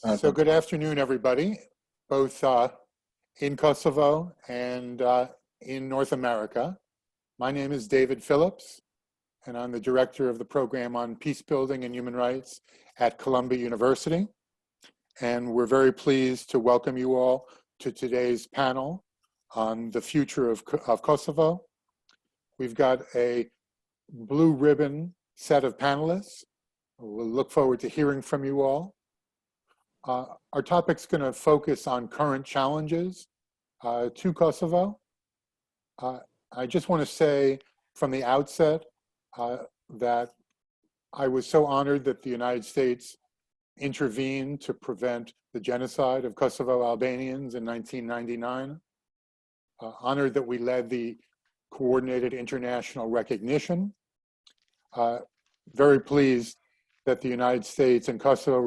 So good afternoon, everybody, both in Kosovo and in North America. My name is David Phillips, and I'm the director of the program on Peacebuilding and Human Rights at Columbia University. And we're very pleased to welcome you all to today's panel on the future of Kosovo. We've got a blue ribbon set of panelists. We'll look forward to hearing from you all. Our topic's going to focus on current challenges to Kosovo. I just want to say from the outset that I was so honored that the United States intervened to prevent the genocide of Kosovo Albanians in 1999. Honored that we led the coordinated international recognition. Very pleased that the United States and Kosovo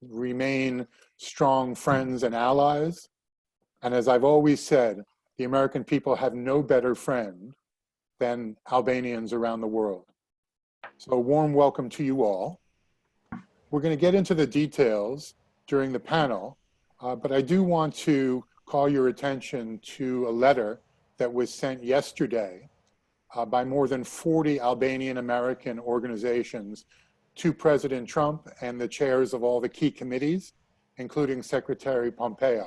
remain strong friends and allies. And as I've always said, the American people have no better friend than Albanians around the world. So a warm welcome to you all. We're going to get into the details during the panel, but I do want to call your attention to a letter that was sent yesterday by more than 40 Albanian American organizations to President Trump and the chairs of all the key committees, including Secretary Pompeo.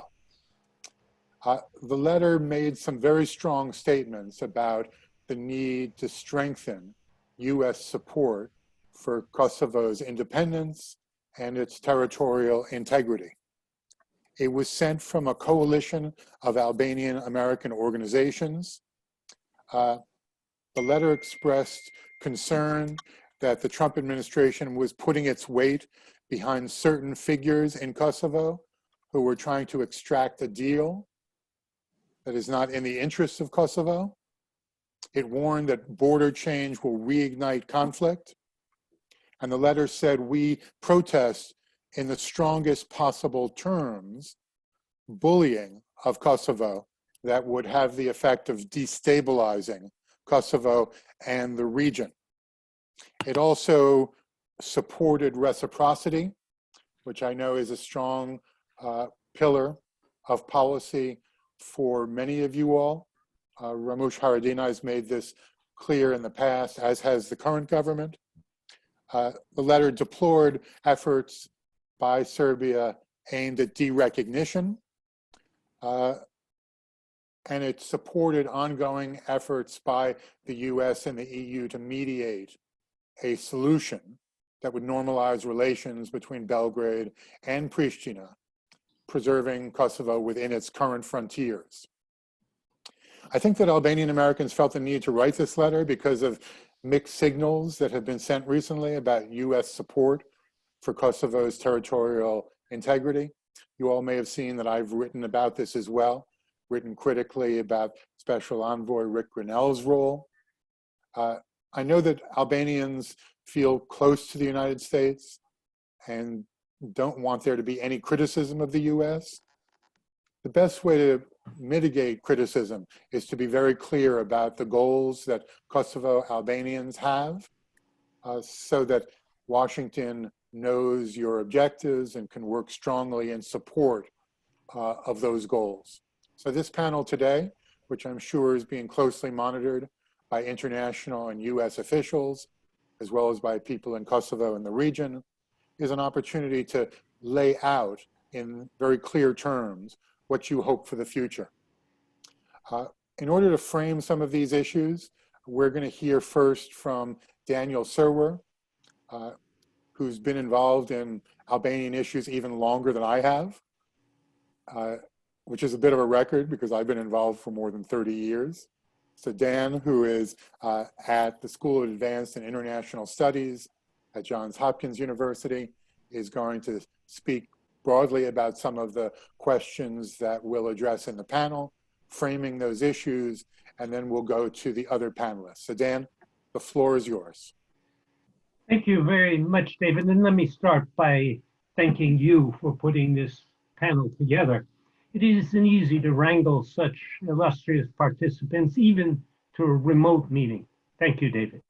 The letter made some very strong statements about the need to strengthen US support for Kosovo's independence and its territorial integrity. It was sent from a coalition of Albanian American organizations. The letter expressed concern that the Trump administration was putting its weight behind certain figures in Kosovo who were trying to extract a deal that is not in the interests of Kosovo. It warned that border change will reignite conflict. And the letter said, we protest in the strongest possible terms bullying of Kosovo that would have the effect of destabilizing Kosovo and the region. It also supported reciprocity, which I know is a strong pillar of policy for many of you all. Ramush Haradinaj made this clear in the past, as has the current government. The letter deplored efforts by Serbia aimed at derecognition, and it supported ongoing efforts by the US and the EU to mediate a solution that would normalize relations between Belgrade and Pristina, preserving Kosovo within its current frontiers. I think that Albanian Americans felt the need to write this letter because of mixed signals that have been sent recently about US support for Kosovo's territorial integrity. You all may have seen that I've written about this as well, written critically about Special Envoy Rick Grinnell's role. I know that Albanians feel close to the United States and don't want there to be any criticism of the US. The best way to mitigate criticism is to be very clear about the goals that Kosovo Albanians have so that Washington knows your objectives and can work strongly in support of those goals. So this panel today, which I'm sure is being closely monitored by international and US officials, as well as by people in Kosovo and the region, is an opportunity to lay out in very clear terms what you hope for the future. In order to frame some of these issues, we're going to hear first from Daniel Serwer, who's been involved in Albanian issues even longer than I have, which is a bit of a record because I've been involved for more than 30 years. So Dan, who is at the School of Advanced and International Studies at Johns Hopkins University, is going to speak broadly about some of the questions that we'll address in the panel, framing those issues, and then we'll go to the other panelists. So Dan, the floor is yours. Thank you very much, David. And let me start by thanking you for putting this panel together. It isn't easy to wrangle such illustrious participants, even to a remote meeting. Thank you, David.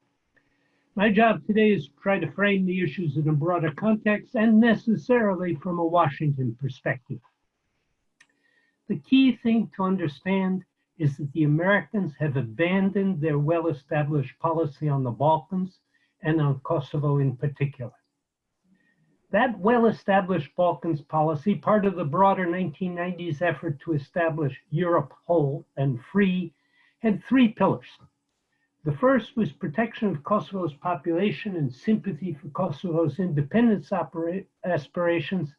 My job today is to try to frame the issues in a broader context and necessarily from a Washington perspective. The key thing to understand is that the Americans have abandoned their well-established policy on the Balkans and on Kosovo in particular. That well-established Balkans policy, part of the broader 1990s effort to establish Europe whole and free, had three pillars. The first was protection of Kosovo's population and sympathy for Kosovo's independence aspirations,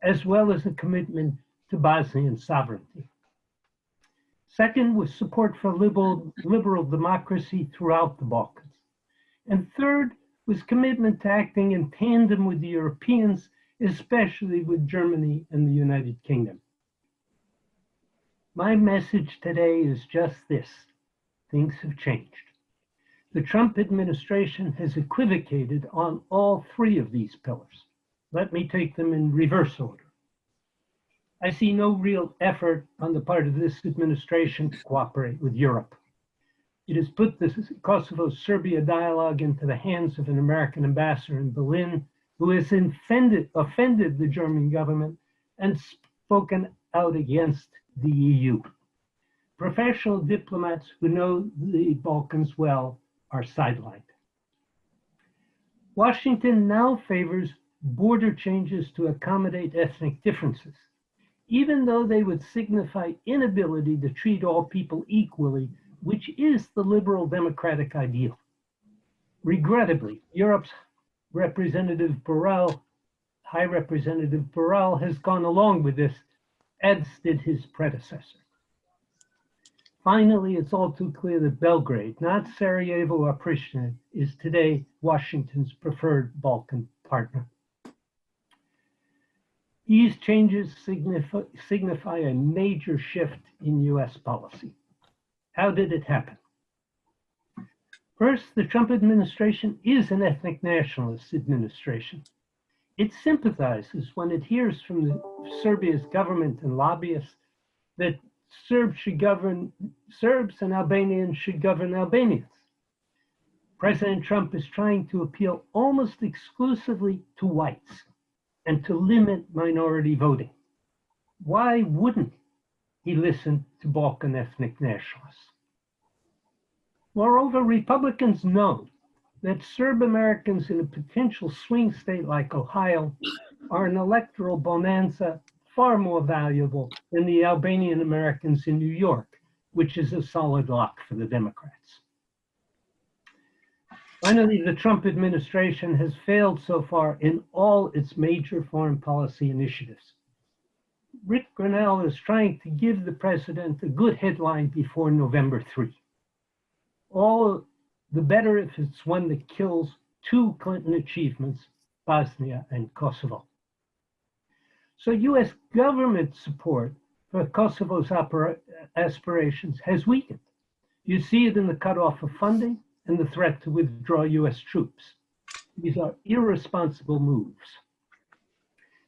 as well as a commitment to Bosnian sovereignty. Second was support for liberal democracy throughout the Balkans. And third was commitment to acting in tandem with the Europeans, especially with Germany and the United Kingdom. My message today is just this: things have changed. The Trump administration has equivocated on all three of these pillars. Let me take them in reverse order. I see no real effort on the part of this administration to cooperate with Europe. It has put the Kosovo-Serbia dialogue into the hands of an American ambassador in Berlin who has offended the German government and spoken out against the EU. Professional diplomats who know the Balkans well are sidelined. Washington now favors border changes to accommodate ethnic differences, even though they would signify inability to treat all people equally, which is the liberal democratic ideal. Regrettably, Europe's Representative Borrell, High Representative Borrell, has gone along with this, as did his predecessor. Finally, it's all too clear that Belgrade, not Sarajevo or Pristina, is today Washington's preferred Balkan partner. These changes signify a major shift in US policy. How did it happen? First, the Trump administration is an ethnic nationalist administration. It sympathizes when it hears from Serbia's government and lobbyists that Serbs and Albanians should govern Albanians. President Trump is trying to appeal almost exclusively to whites and to limit minority voting. Why wouldn't he listen to Balkan ethnic nationalists? Moreover, Republicans know that Serb Americans in a potential swing state like Ohio are an electoral bonanza far more valuable than the Albanian Americans in New York, which is a solid lock for the Democrats. Finally, the Trump administration has failed so far in all its major foreign policy initiatives. Rick Grenell is trying to give the president a good headline before November 3. All the better if it's one that kills two Clinton achievements, Bosnia and Kosovo. So US government support for Kosovo's aspirations has weakened. You see it in the cutoff of funding and the threat to withdraw US troops. These are irresponsible moves.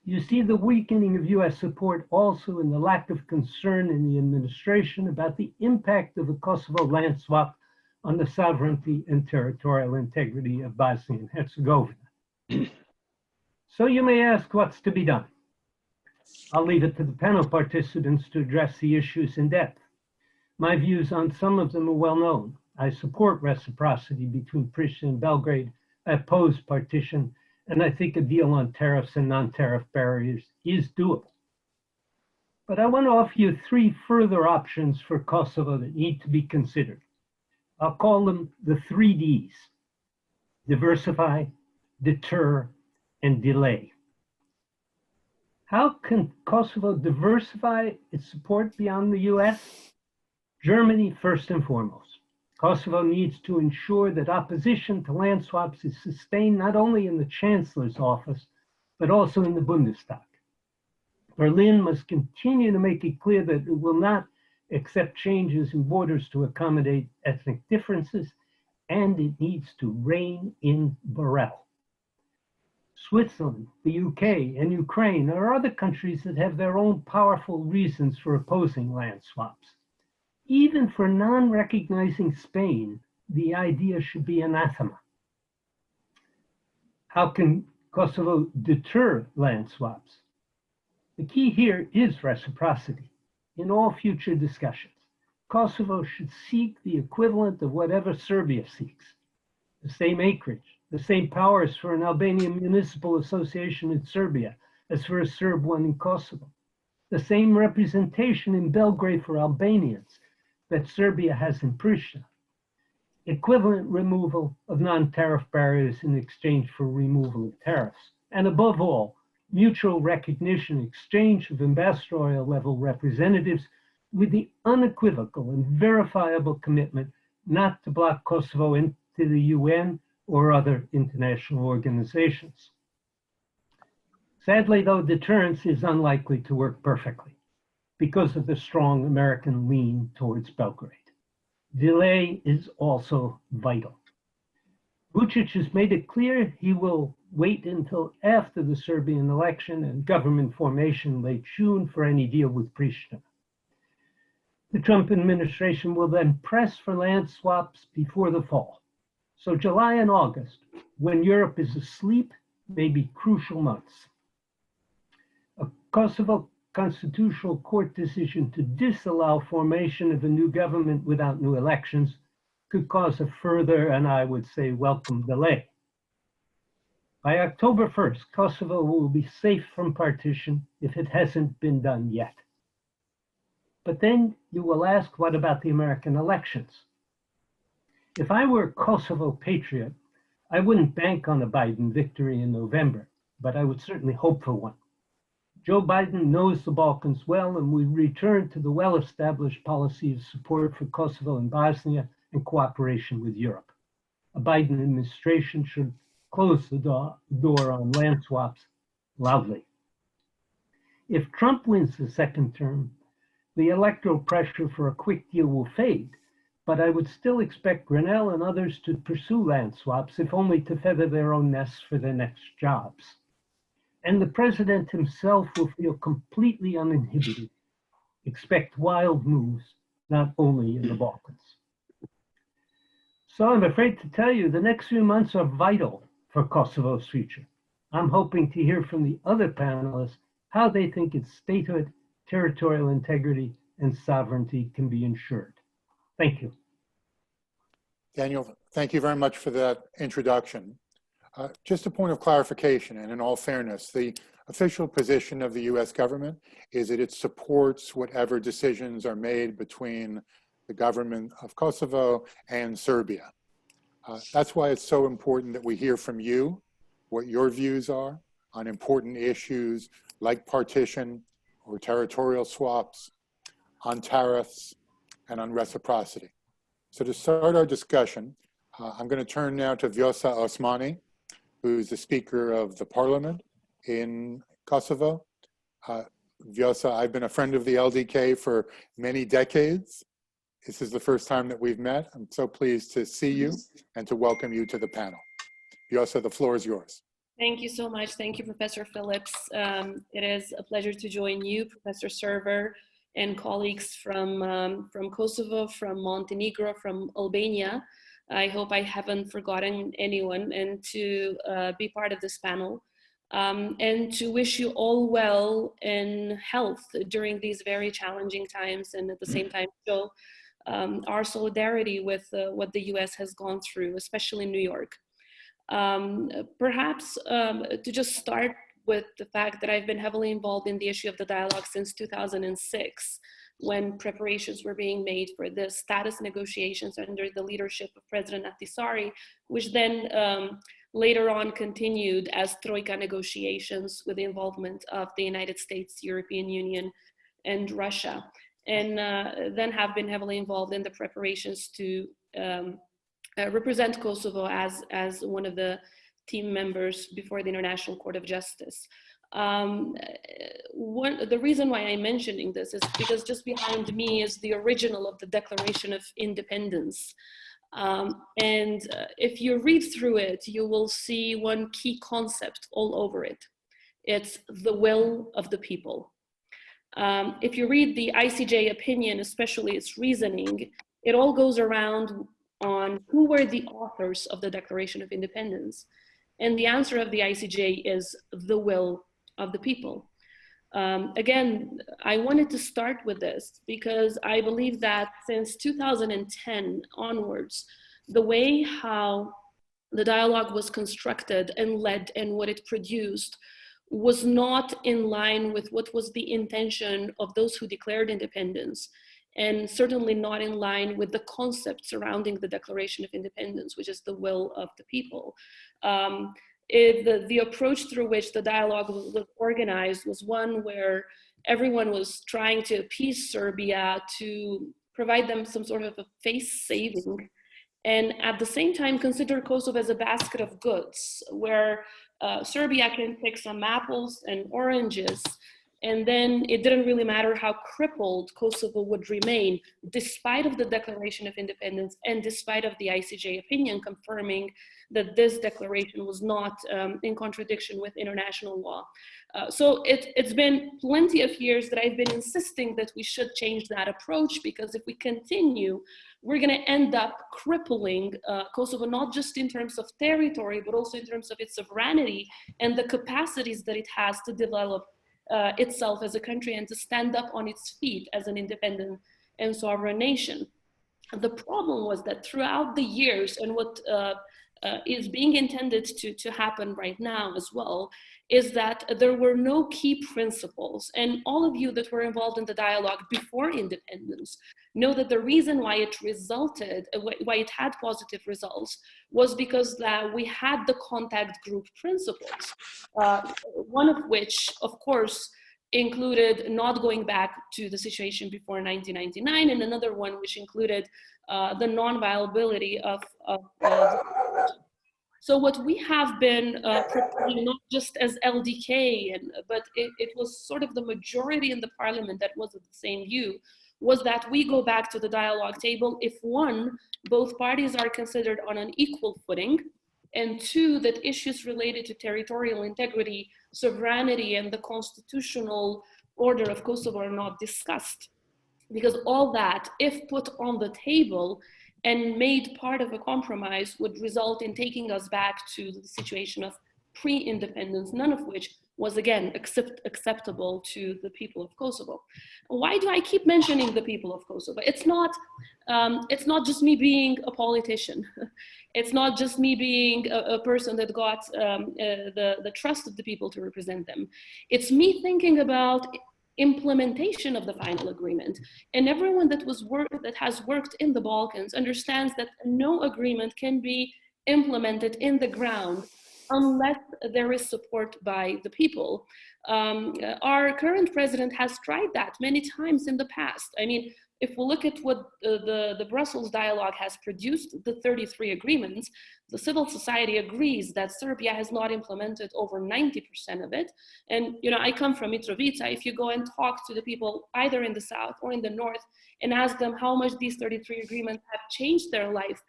You see the weakening of US support also in the lack of concern in the administration about the impact of the Kosovo land swap on the sovereignty and territorial integrity of Bosnia and Herzegovina. So you may ask, what's to be done? I'll leave it to the panel participants to address the issues in depth. My views on some of them are well known. I support reciprocity between Pristina and Belgrade. I oppose partition, and I think a deal on tariffs and non-tariff barriers is doable. But I want to offer you three further options for Kosovo that need to be considered. I'll call them the 3Ds: diversify, deter, and delay. How can Kosovo diversify its support beyond the US? Germany first and foremost. Kosovo needs to ensure that opposition to land swaps is sustained not only in the Chancellor's office, but also in the Bundestag. Berlin must continue to make it clear that it will not accept changes in borders to accommodate ethnic differences, and it needs to rein in Borrell. Switzerland, the UK, and Ukraine are other countries that have their own powerful reasons for opposing land swaps. Even for non-recognizing Spain, the idea should be anathema. How can Kosovo deter land swaps? The key here is reciprocity. In all future discussions, Kosovo should seek the equivalent of whatever Serbia seeks. The same acreage, the same powers for an Albanian municipal association in Serbia as for a Serb one in Kosovo. The same representation in Belgrade for Albanians that Serbia has in Pristina. Equivalent removal of non-tariff barriers in exchange for removal of tariffs. And above all, mutual recognition, exchange of ambassadorial level representatives with the unequivocal and verifiable commitment not to block Kosovo into the UN or other international organizations. Sadly, though, deterrence is unlikely to work perfectly because of the strong American lean towards Belgrade. Delay is also vital. Vučić has made it clear he will wait until after the Serbian election and government formation late June for any deal with Pristina. The Trump administration will then press for land swaps before the fall. So July and August, when Europe is asleep, may be crucial months. A Kosovo Constitutional Court decision to disallow formation of a new government without new elections could cause a further, and I would say, welcome delay. By October 1st, Kosovo will be safe from partition if it hasn't been done yet. But then you will ask, what about the American elections? If I were a Kosovo patriot, I wouldn't bank on a Biden victory in November, but I would certainly hope for one. Joe Biden knows the Balkans well, and we return to the well-established policy of support for Kosovo and Bosnia and cooperation with Europe. A Biden administration should close the door on land swaps loudly. If Trump wins the second term, the electoral pressure for a quick deal will fade, but I would still expect Grenell and others to pursue land swaps, if only to feather their own nests for their next jobs. And the president himself will feel completely uninhibited. Expect wild moves, not only in the Balkans. So I'm afraid to tell you, the next few months are vital for Kosovo's future. I'm hoping to hear from the other panelists how they think its statehood, territorial integrity, and sovereignty can be ensured. Thank you. Daniel, thank you very much for that introduction. Just a point of clarification, and in all fairness, the official position of the US government is that it supports whatever decisions are made between the government of Kosovo and Serbia. That's why it's so important that we hear from you what your views are on important issues like partition or territorial swaps, on tariffs, and on reciprocity. So to start our discussion, I'm going to turn now to Vjosa Osmani, who's the Speaker of the Parliament in Kosovo. Vjosa, I've been a friend of the LDK for many decades. This is the first time that we've met. I'm so pleased to see you and to welcome you to the panel. Vjosa, the floor is yours. Thank you so much. Thank you, Professor Phillips. It is a pleasure to join you, Professor Serwer, and colleagues from Kosovo, from Montenegro, from Albania. I hope I haven't forgotten anyone, and to be part of this panel. And to wish you all well in health during these very challenging times, and at the same time show our solidarity with what the US has gone through, especially in New York. Perhaps to just start with the fact that I've been heavily involved in the issue of the dialogue since 2006, when preparations were being made for the status negotiations under the leadership of President Ahtisaari, which then later on continued as Troika negotiations with the involvement of the United States, European Union, and Russia, and then have been heavily involved in the preparations to represent Kosovo as one of the team members before the International Court of Justice. The reason why I'm mentioning this is because just behind me is the original of the Declaration of Independence. And if you read through it, you will see one key concept all over it. It's the will of the people. If you read the ICJ opinion, especially its reasoning, it all goes around on who were the authors of the Declaration of Independence. And the answer of the ICJ is the will of the people. Again, I wanted to start with this because I believe that since 2010 onwards, the way how the dialogue was constructed and led and what it produced was not in line with what was the intention of those who declared independence, and certainly not in line with the concept surrounding the Declaration of Independence, which is the will of the people. The approach through which the dialogue was organized was one where everyone was trying to appease Serbia to provide them some sort of a face saving, and at the same time consider Kosovo as a basket of goods where Serbia can pick some apples and oranges, and then it didn't really matter how crippled Kosovo would remain, despite of the Declaration of Independence and despite of the ICJ opinion confirming that this declaration was not in contradiction with international law. So it's been plenty of years that I've been insisting that we should change that approach, because if we continue, we're going to end up crippling Kosovo, not just in terms of territory, but also in terms of its sovereignty and the capacities that it has to develop itself as a country and to stand up on its feet as an independent and sovereign nation. The problem was that throughout the years, and what is being intended to happen right now as well, is that there were no key principles. And all of you that were involved in the dialogue before independence know that the reason why it resulted, why it had positive results, was because we had the contact group principles, one of which, of course, included not going back to the situation before 1999, and another one which included the non-viability of so what we have been proposing, not just as LDK, but it was sort of the majority in the parliament that was of the same view, was that we go back to the dialogue table if, one, both parties are considered on an equal footing, and two, that issues related to territorial integrity, sovereignty, and the constitutional order of Kosovo are not discussed. Because all that, if put on the table and made part of a compromise, would result in taking us back to the situation of pre-independence, none of which was, again, acceptable to the people of Kosovo. Why do I keep mentioning the people of Kosovo? It's not just me being a politician. It's not just me being a person that got the trust of the people to represent them. It's me thinking about implementation of the final agreement. And everyone that has worked in the Balkans understands that no agreement can be implemented in the ground unless there is support by the people. Our current president has tried that many times in the past. I mean, if we look at what the Brussels dialogue has produced, the 33 agreements, the civil society agrees that Serbia has not implemented over 90% of it. And I come from Mitrovica. If you go and talk to the people either in the south or in the north and ask them how much these 33 agreements have changed their life,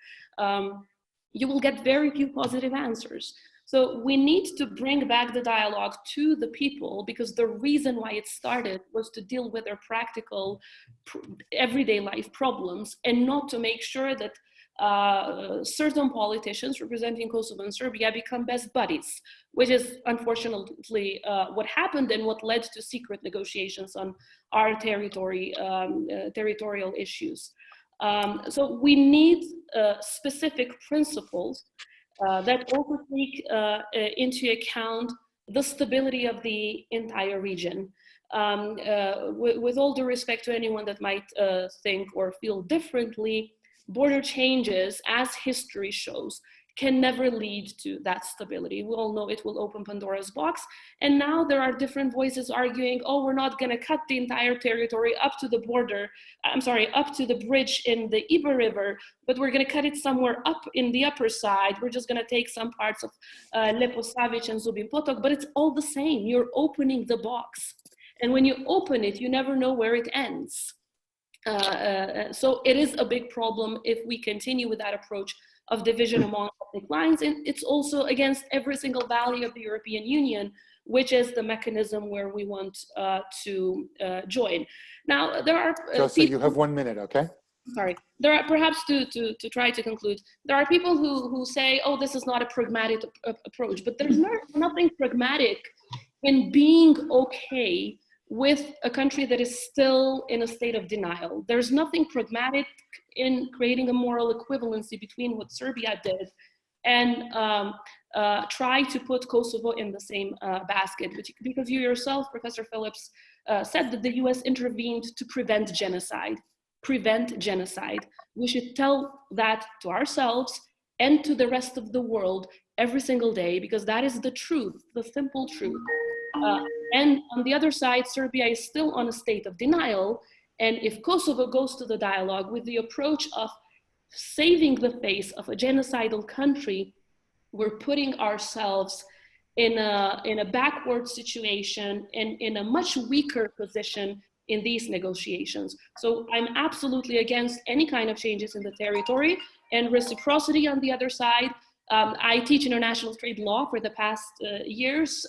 you will get very few positive answers. So we need to bring back the dialogue to the people, because the reason why it started was to deal with their practical everyday life problems, and not to make sure that certain politicians representing Kosovo and Serbia become best buddies, which is unfortunately what happened and what led to secret negotiations on our territorial issues. So we need specific principles that also take into account the stability of the entire region. With all due respect to anyone that might think or feel differently, border changes, as history shows, can never lead to that stability. We all know it will open Pandora's box. And now there are different voices arguing, oh, we're not gonna cut the entire territory up to the border, up to the bridge in the Iber River, but we're gonna cut it somewhere up in the upper side. We're just gonna take some parts of Leposavić and Zubin Potok, but it's all the same. You're opening the box. And when you open it, you never know where it ends. So it is a big problem if we continue with that approach of division among ethnic lines, and it's also against every single value of the European Union, which is the mechanism where we want to join. Now, there are Vjosa, you have 1 minute, okay? sorry, there are, perhaps to try to conclude, there are people who say, oh, this is not a pragmatic approach, but there's nothing pragmatic in being okay with a country that is still in a state of denial. There's nothing pragmatic in creating a moral equivalency between what Serbia did and try to put Kosovo in the same basket, because you yourself, Professor Phillips, said that the US intervened to prevent genocide. Prevent genocide. We should tell that to ourselves and to the rest of the world every single day, because that is the truth, the simple truth. And on the other side, Serbia is still on a state of denial. And if Kosovo goes to the dialogue with the approach of saving the face of a genocidal country, we're putting ourselves in a backward situation and in a much weaker position in these negotiations. So I'm absolutely against any kind of changes in the territory, and reciprocity on the other side. I teach international trade law for the past years.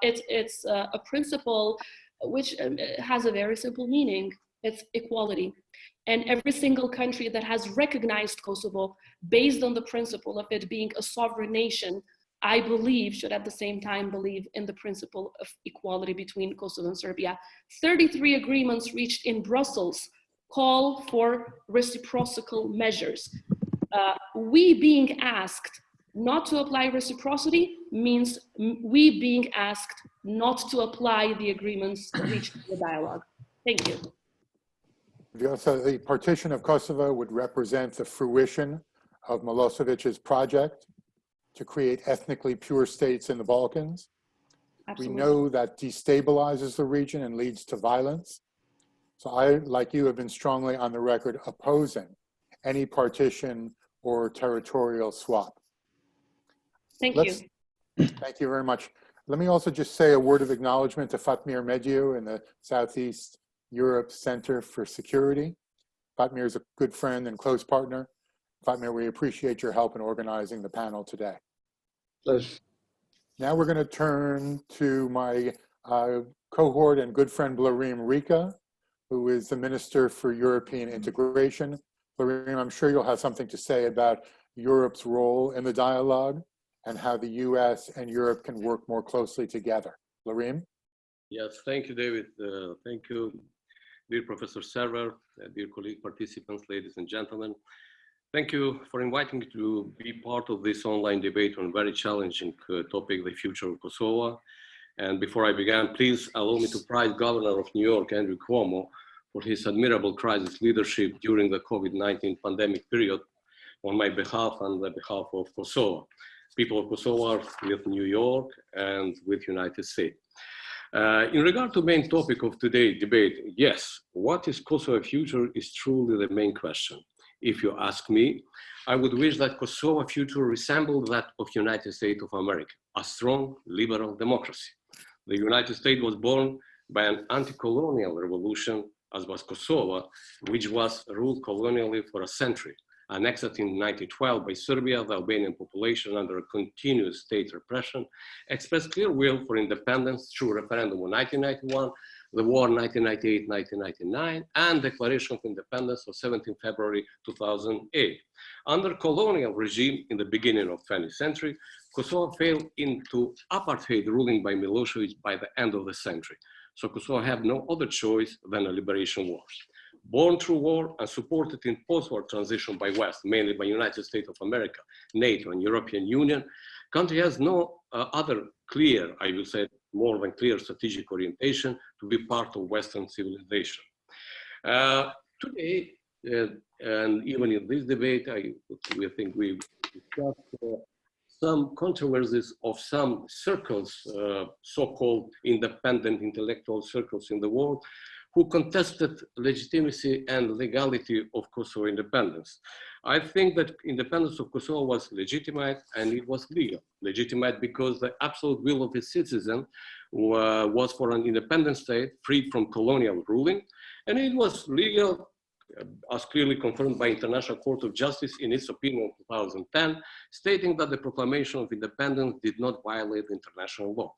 It's a principle which has a very simple meaning. It's equality. And every single country that has recognized Kosovo based on the principle of it being a sovereign nation, I believe, should at the same time believe in the principle of equality between Kosovo and Serbia. 33 agreements reached in Brussels call for reciprocal measures. We being asked not to apply reciprocity means we being asked not to apply the agreements reached in the dialogue. Thank you. Vjosa, the partition of Kosovo would represent the fruition of Milosevic's project to create ethnically pure states in the Balkans. Absolutely. We know that destabilizes the region and leads to violence. So I, like you, have been strongly on the record opposing any partition or territorial swap. Thank you. Thank you very much. Let me also just say a word of acknowledgement to Fatmir Mediu in the Southeast Europe Center for Security. Fatmir is a good friend and close partner. Fatmir, we appreciate your help in organizing the panel today. Pleasure. Now we're going to turn to my cohort and good friend Blerim Reka, who is the Minister for European Integration. Blerim, I'm sure you'll have something to say about Europe's role in the dialogue and how the US and Europe can work more closely together. Blerim? Yes, thank you, David. Thank you, dear Professor Serwer, dear colleague participants, ladies and gentlemen. Thank you for inviting me to be part of this online debate on a very challenging topic, the future of Kosovo. And before I begin, please allow me to praise Governor of New York, Andrew Cuomo, for his admirable crisis leadership during the COVID-19 pandemic period on my behalf and the behalf of Kosovo. People of Kosovo are with New York and with United States. In regard to the main topic of today's debate, yes, what is Kosovo's future is truly the main question. If you ask me, I would wish that Kosovo's future resembled that of United States of America, a strong liberal democracy. The United States was born by an anti-colonial revolution, as was Kosovo, which was ruled colonially for a century. Annexed in 1912 by Serbia, the Albanian population, under a continuous state repression, expressed clear will for independence through referendum in 1991, the war 1998-1999, and Declaration of Independence of 17 February 2008. Under colonial regime in the beginning of 20th century, Kosovo fell into apartheid ruling by Milosevic by the end of the century. So Kosovo had no other choice than a liberation war. Born through war and supported in post-war transition by West, mainly by United States of America, NATO, and European Union, country has no other clear, I will say, more than clear strategic orientation to be part of Western civilization. Today, and even in this debate, we think we've discussed some controversies of some circles, so-called independent intellectual circles in the world, who contested legitimacy and legality of Kosovo independence. I think that independence of Kosovo was legitimate and it was legal. Legitimate because the absolute will of its citizen was for an independent state free from colonial ruling, and it was legal as clearly confirmed by International Court of Justice in its opinion in 2010, stating that the proclamation of independence did not violate international law.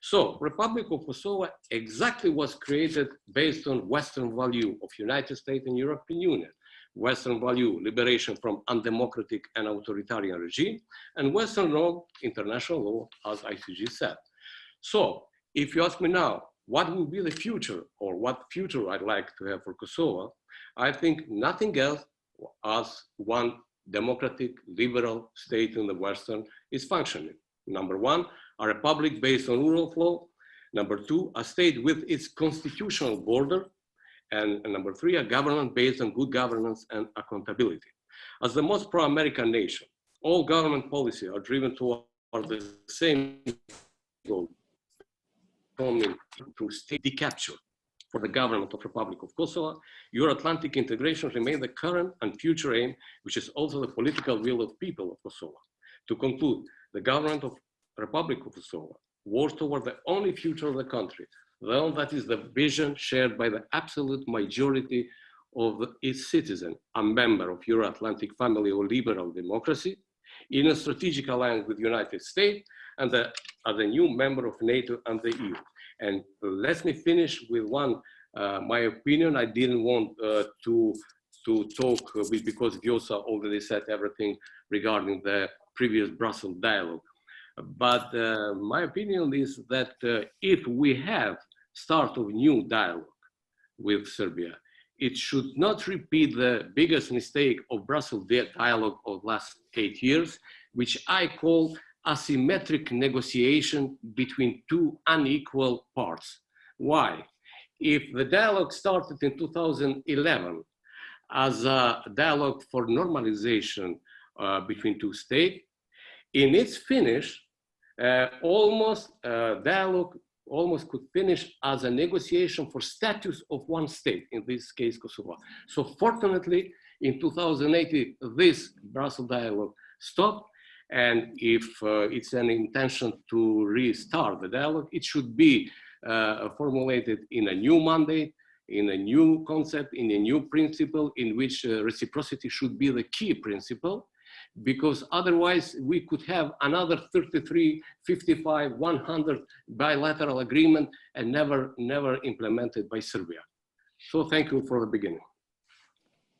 So, Republic of Kosovo exactly was created based on Western value of United States and European Union, Western value, liberation from undemocratic and authoritarian regime, and Western law, international law, as ICG said. So if you ask me now, what will be the future, or what future I'd like to have for Kosovo, I think nothing else as one democratic, liberal state in the Western is functioning. Number one, a republic based on rule of law. Number two, a state with its constitutional border. And number three, a government based on good governance and accountability. As the most pro-American nation, all government policies are driven toward the same goal, through state decapture. For the government of Republic of Kosovo, Euro-Atlantic integration remains the current and future aim, which is also the political will of people of Kosovo. To conclude, the government of Republic of Kosovo works toward the only future of the country, the one that is the vision shared by the absolute majority of its citizens, a member of Euro-Atlantic family or liberal democracy, in a strategic alliance with the United States, and as a new member of NATO and the EU. And let me finish with one, my opinion. I didn't want to talk because Vjosa already said everything regarding the previous Brussels dialogue. But my opinion is that if we have start of new dialogue with Serbia, it should not repeat the biggest mistake of Brussels dialogue of last 8 years, which I call asymmetric negotiation between two unequal parts. Why? If the dialogue started in 2011 as a dialogue for normalization between two states, in its finish, dialogue almost could finish as a negotiation for status of one state, in this case, Kosovo. So fortunately, in 2018, this Brussels dialogue stopped. And if it's an intention to restart the dialogue, it should be formulated in a new mandate, in a new concept, in a new principle, in which reciprocity should be the key principle, because otherwise we could have another 33, 55, 100 bilateral agreement and never implemented by Serbia. So thank you for the beginning.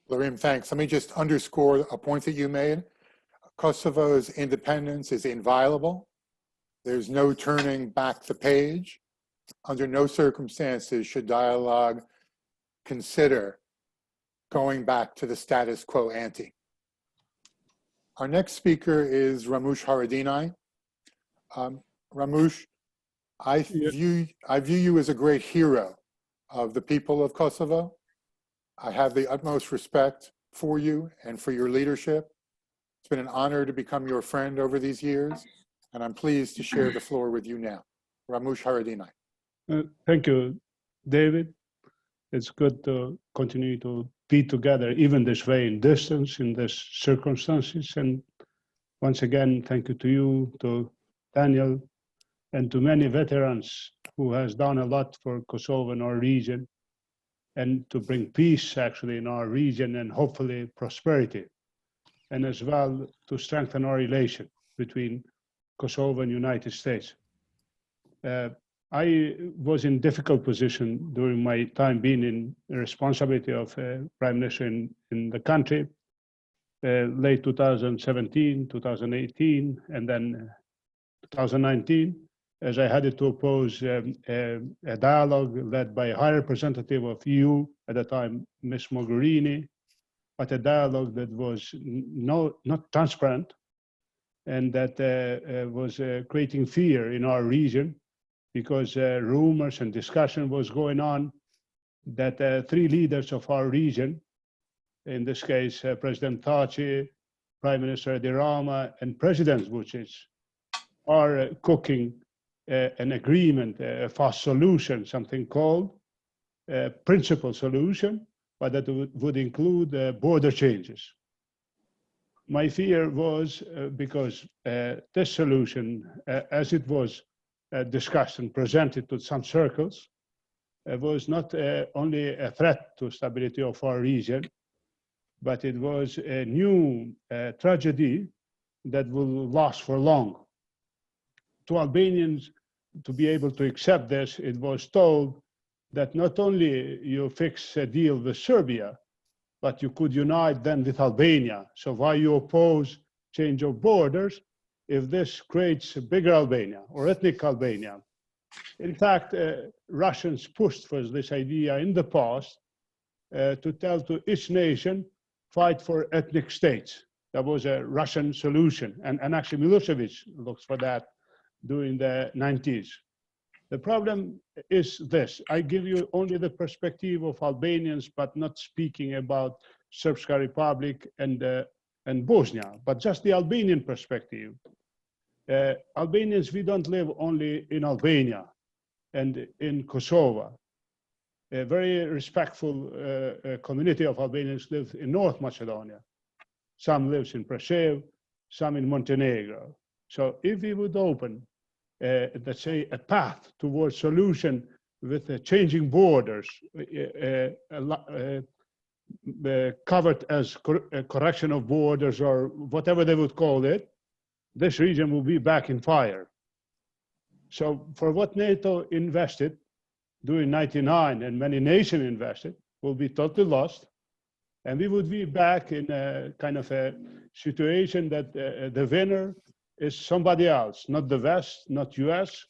Blerim, thanks. Let me just underscore a point that you made. Kosovo's independence is inviolable. There's no turning back the page. Under no circumstances should dialogue consider going back to the status quo ante. Our next speaker is Ramush Haradinaj. Ramush, I view you as a great hero of the people of Kosovo. I have the utmost respect for you and for your leadership. It's been an honor to become your friend over these years, and I'm pleased to share the floor with you now. Ramush Haradinaj. Thank you, David. It's good to continue to be together, even this way in distance, in these circumstances. And once again, thank you to you, to Daniel, and to many veterans who has done a lot for Kosovo and our region, and to bring peace actually in our region and hopefully prosperity, and as well to strengthen our relation between Kosovo and United States. I was in difficult position during my time being in responsibility of Prime Minister in the country, late 2017, 2018, and then 2019, as I had to oppose a dialogue led by a high representative of EU at the time, Ms. Mogherini, but a dialogue that was not transparent and that was creating fear in our region, because rumors and discussion was going on that three leaders of our region, in this case, President Thaci, Prime Minister Edi Rama, and President Vučić, are cooking an agreement, a fast solution, something called a principal solution, but that would include border changes. My fear was because this solution, as it was discussed and presented to some circles, was not only a threat to stability of our region, but it was a new tragedy that will last for long. To Albanians, to be able to accept this, it was told that not only you fix a deal with Serbia, but you could unite then with Albania. So why you oppose change of borders if this creates a bigger Albania or ethnic Albania? In fact, Russians pushed for this idea in the past to tell to each nation, fight for ethnic states. That was a Russian solution. And actually Milosevic looks for that during the 90s. The problem is this: I give you only the perspective of Albanians, but not speaking about Srpska Republic and Bosnia, but just the Albanian perspective. Albanians, we don't live only in Albania and in Kosovo. A very respectful community of Albanians live in North Macedonia. Some lives in Preševo, some in Montenegro. So if we would open let's say, a path towards solution with changing borders, covered as correction of borders or whatever they would call it, this region will be back in fire. So for what NATO invested during '99 and many nations invested will be totally lost. And we would be back in a kind of a situation that the winner is somebody else, not the West, not US,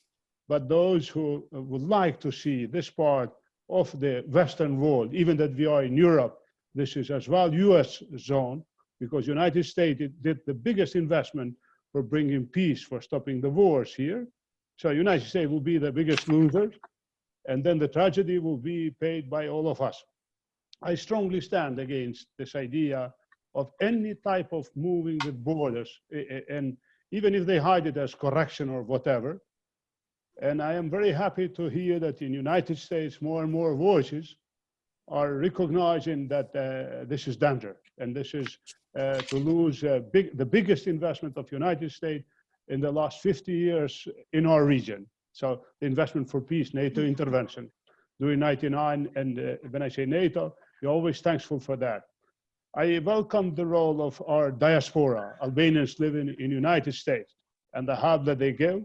but those who would like to see this part of the Western world, even that we are in Europe, this is as well US zone, because United States did the biggest investment for bringing peace, for stopping the wars here. So United States will be the biggest loser, and then the tragedy will be paid by all of us. I strongly stand against this idea of any type of moving with borders, and even if they hide it as correction or whatever. And I am very happy to hear that in the United States, more and more voices are recognizing that this is danger. And this is to lose the biggest investment of the United States in the last 50 years in our region. So the investment for peace, NATO intervention during '99. And when I say NATO, we're always thankful for that. I welcome the role of our diaspora, Albanians living in the United States, and the help that they give.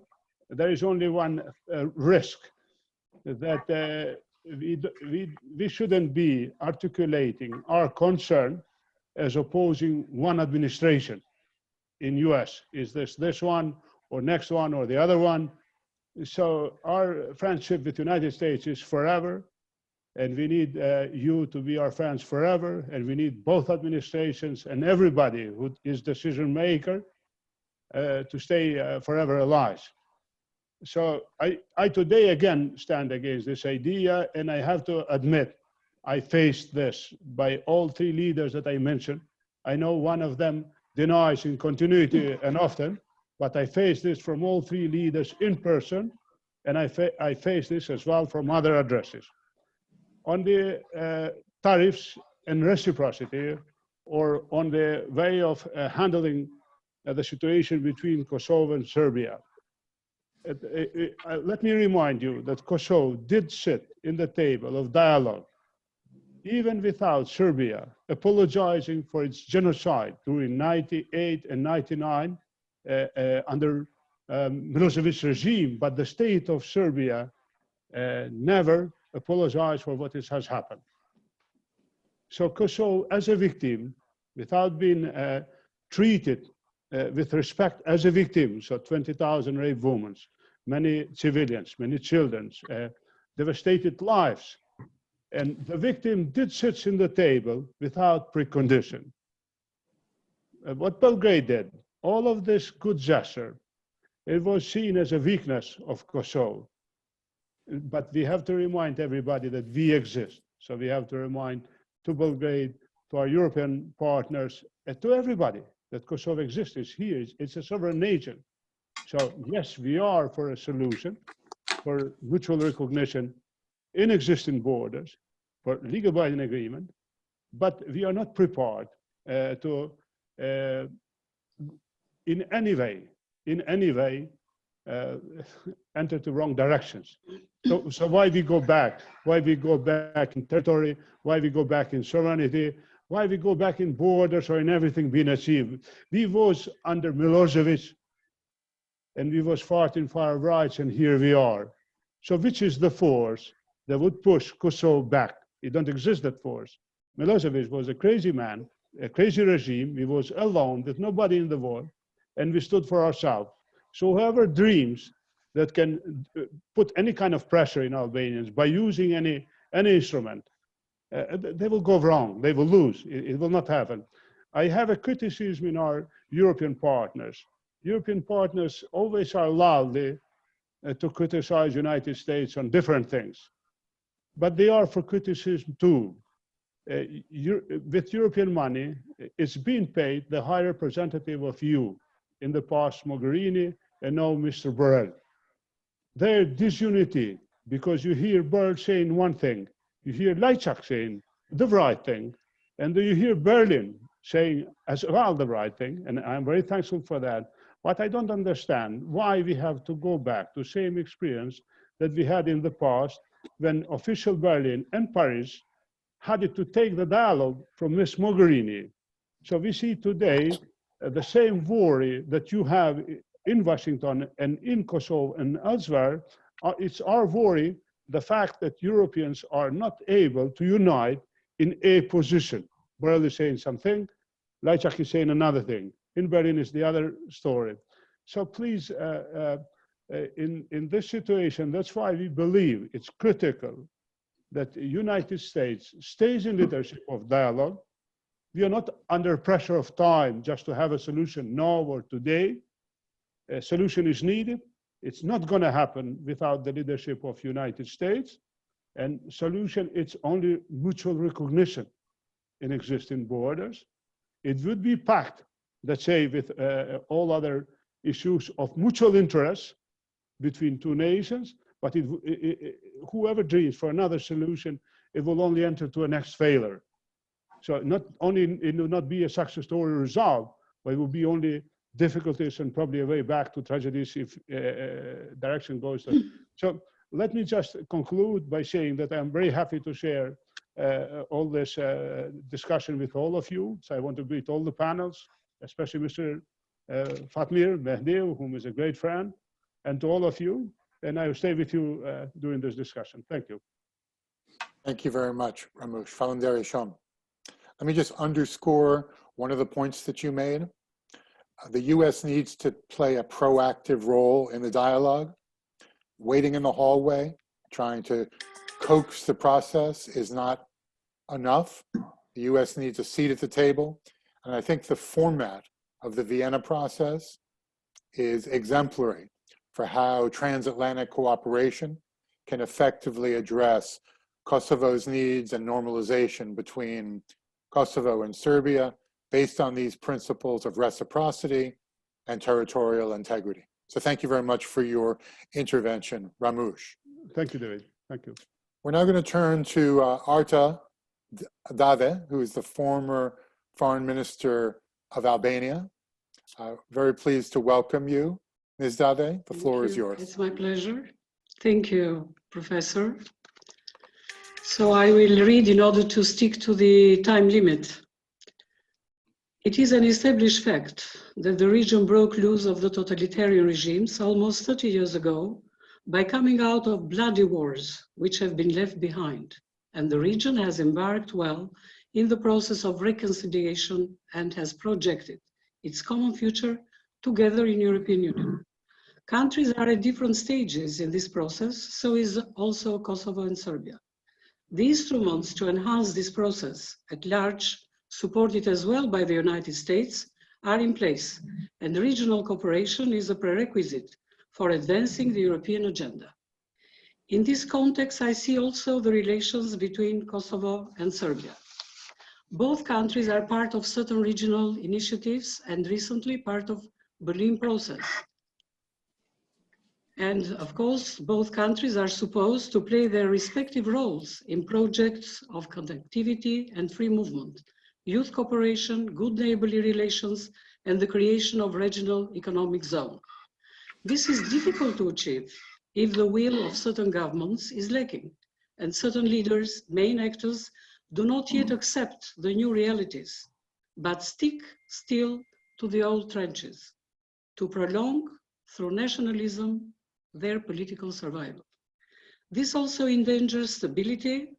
There is only one risk, that we shouldn't be articulating our concern as opposing one administration in US. Is this one or next one or the other one? So our friendship with the United States is forever. And we need you to be our friends forever. And we need both administrations and everybody who is decision maker to stay forever alive. So I today again stand against this idea. And I have to admit, I faced this by all three leaders that I mentioned. I know one of them denies in continuity and often, but I faced this from all three leaders in person. And I faced this as well from other addresses. On the tariffs and reciprocity, or on the way of handling the situation between Kosovo and Serbia. Let me remind you that Kosovo did sit in the table of dialogue, even without Serbia apologizing for its genocide during '98 and '99 under Milosevic regime, but the state of Serbia never apologize for what has happened. So Kosovo, as a victim, without being treated with respect as a victim, so 20,000 raped women, many civilians, many children, devastated lives. And the victim did sit in the table without precondition. What Belgrade did, all of this good gesture, it was seen as a weakness of Kosovo. But we have to remind everybody that we exist. So we have to remind to Belgrade, to our European partners, and to everybody that Kosovo exists. It's here. It's a sovereign nation. So yes, we are for a solution, for mutual recognition in existing borders, for legal binding agreement, but we are not prepared to, in any way, enter the wrong directions. So why we go back? Why we go back in territory? Why we go back in sovereignty? Why we go back in borders or in everything being achieved? We was under Milosevic, and we was fighting for our rights, and here we are. So which is the force that would push Kosovo back? It don't exist, that force. Milosevic was a crazy man, a crazy regime. We was alone with nobody in the world, and we stood for ourselves. So whoever dreams that can put any kind of pressure in Albanians by using any instrument, they will go wrong. They will lose. It will not happen. I have a criticism in our European partners. European partners always are loudly to criticize United States on different things, but they are for criticism too. With European money, it's being paid the high representative of you, in the past Mogherini, and now Mr. Borrell. Their disunity, because you hear Borrell saying one thing, you hear Lajčák saying the right thing, and you hear Berlin saying as well the right thing, and I'm very thankful for that. But I don't understand why we have to go back to the same experience that we had in the past when official Berlin and Paris had to take the dialogue from Ms. Mogherini. So we see today the same worry that you have in Washington and in Kosovo and elsewhere. It's our worry, the fact that Europeans are not able to unite in a position. Borrell is saying something, Lajčák is saying another thing. In Berlin is the other story. So please, in this situation, that's why we believe it's critical that the United States stays in leadership of dialogue. We are not under pressure of time just to have a solution now or today. A solution is needed. It's not going to happen without the leadership of United States. And solution, it's only mutual recognition in existing borders. It would be packed, let's say, with all other issues of mutual interest between two nations, but whoever dreams for another solution, it will only enter to a next failure. So not only it will not be a success story resolved, but it will be only difficulties and probably a way back to tragedies if direction goes to. So let me just conclude by saying that I'm very happy to share all this discussion with all of you. So I want to greet all the panels, especially Mr. Fatmir, Mediu, whom is a great friend, and to all of you. And I will stay with you during this discussion. Thank you. Thank you very much, Ramush. Falendereshon. Let me just underscore one of the points that you made. The U.S. needs to play a proactive role in the dialogue. Waiting in the hallway, trying to coax the process is not enough. The U.S. needs a seat at the table. And I think the format of the Vienna process is exemplary for how transatlantic cooperation can effectively address Kosovo's needs and normalization between Kosovo and Serbia based on these principles of reciprocity and territorial integrity. So thank you very much for your intervention, Ramush. Thank you, David. Thank you. We're now going to turn to Arta, Dade, who is the former Foreign Minister of Albania. Very pleased to welcome you, Ms. Dade. The floor is yours. It's my pleasure. Thank you, Professor. So I will read in order to stick to the time limit. It is an established fact that the region broke loose of the totalitarian regimes almost 30 years ago by coming out of bloody wars which have been left behind, and the region has embarked well in the process of reconciliation and has projected its common future together in European Union. Countries are at different stages in this process, so is also Kosovo and Serbia. The instruments to enhance this process at large, supported as well by the United States, are in place, and regional cooperation is a prerequisite for advancing the European agenda. In this context, I see also the relations between Kosovo and Serbia. Both countries are part of certain regional initiatives and recently part of the Berlin process. And of course, both countries are supposed to play their respective roles in projects of connectivity and free movement, youth cooperation, good neighborly relations, and the creation of regional economic zone. This is difficult to achieve if the will of certain governments is lacking, and certain leaders, main actors, do not yet accept the new realities, but stick still to the old trenches, to prolong, through nationalism, their political survival. This also endangers stability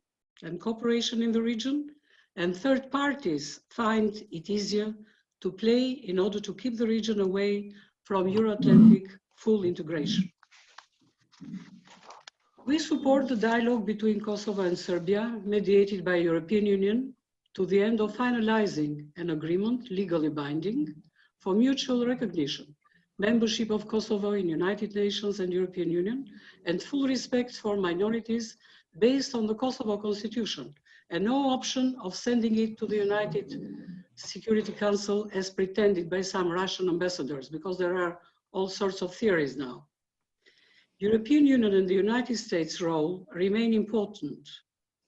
and cooperation in the region, and third parties find it easier to play in order to keep the region away from Euro-Atlantic full integration. We support the dialogue between Kosovo and Serbia, mediated by European Union, to the end of finalizing an agreement legally binding for mutual recognition, membership of Kosovo in United Nations and European Union, and full respect for minorities based on the Kosovo Constitution, and no option of sending it to the United Security Council as pretended by some Russian ambassadors, because there are all sorts of theories now. European Union and the United States' role remain important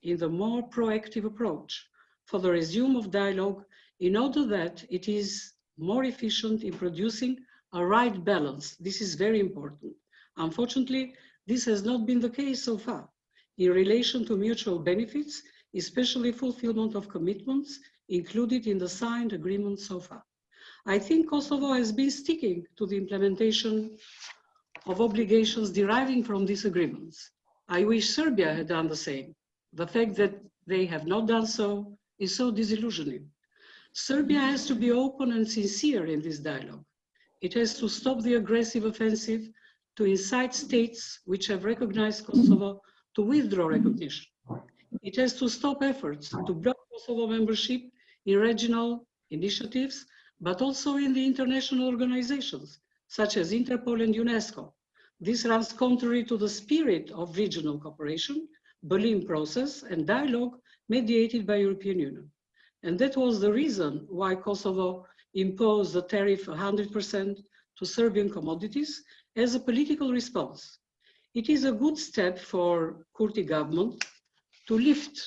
in the more proactive approach for the resume of dialogue in order that it is more efficient in producing a right balance. This is very important. Unfortunately, this has not been the case so far in relation to mutual benefits, especially fulfillment of commitments included in the signed agreement so far. I think Kosovo has been sticking to the implementation of obligations deriving from these agreements. I wish Serbia had done the same. The fact that they have not done so is so disillusioning. Serbia has to be open and sincere in this dialogue. It has to stop the aggressive offensive to incite states which have recognized Kosovo to withdraw recognition. It has to stop efforts to block Kosovo membership in regional initiatives, but also in the international organizations, such as Interpol and UNESCO. This runs contrary to the spirit of regional cooperation, Berlin process, and dialogue mediated by European Union. And that was the reason why Kosovo imposed a tariff 100% to Serbian commodities as a political response. It is a good step for Kurti government to lift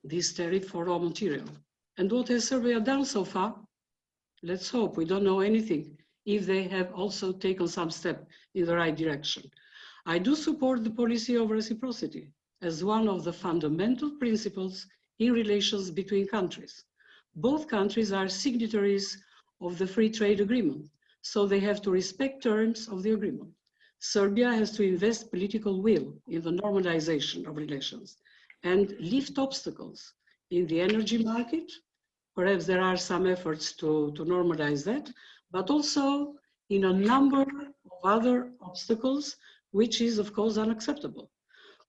this tariff for raw material. And what has Serbia done so far? Let's hope. We don't know anything if they have also taken some step in the right direction. I do support the policy of reciprocity as one of the fundamental principles in relations between countries. Both countries are signatories of the free trade agreement, so they have to respect terms of the agreement. Serbia has to invest political will in the normalization of relations and lift obstacles in the energy market. Perhaps there are some efforts to normalize that, but also in a number of other obstacles, which is of course unacceptable.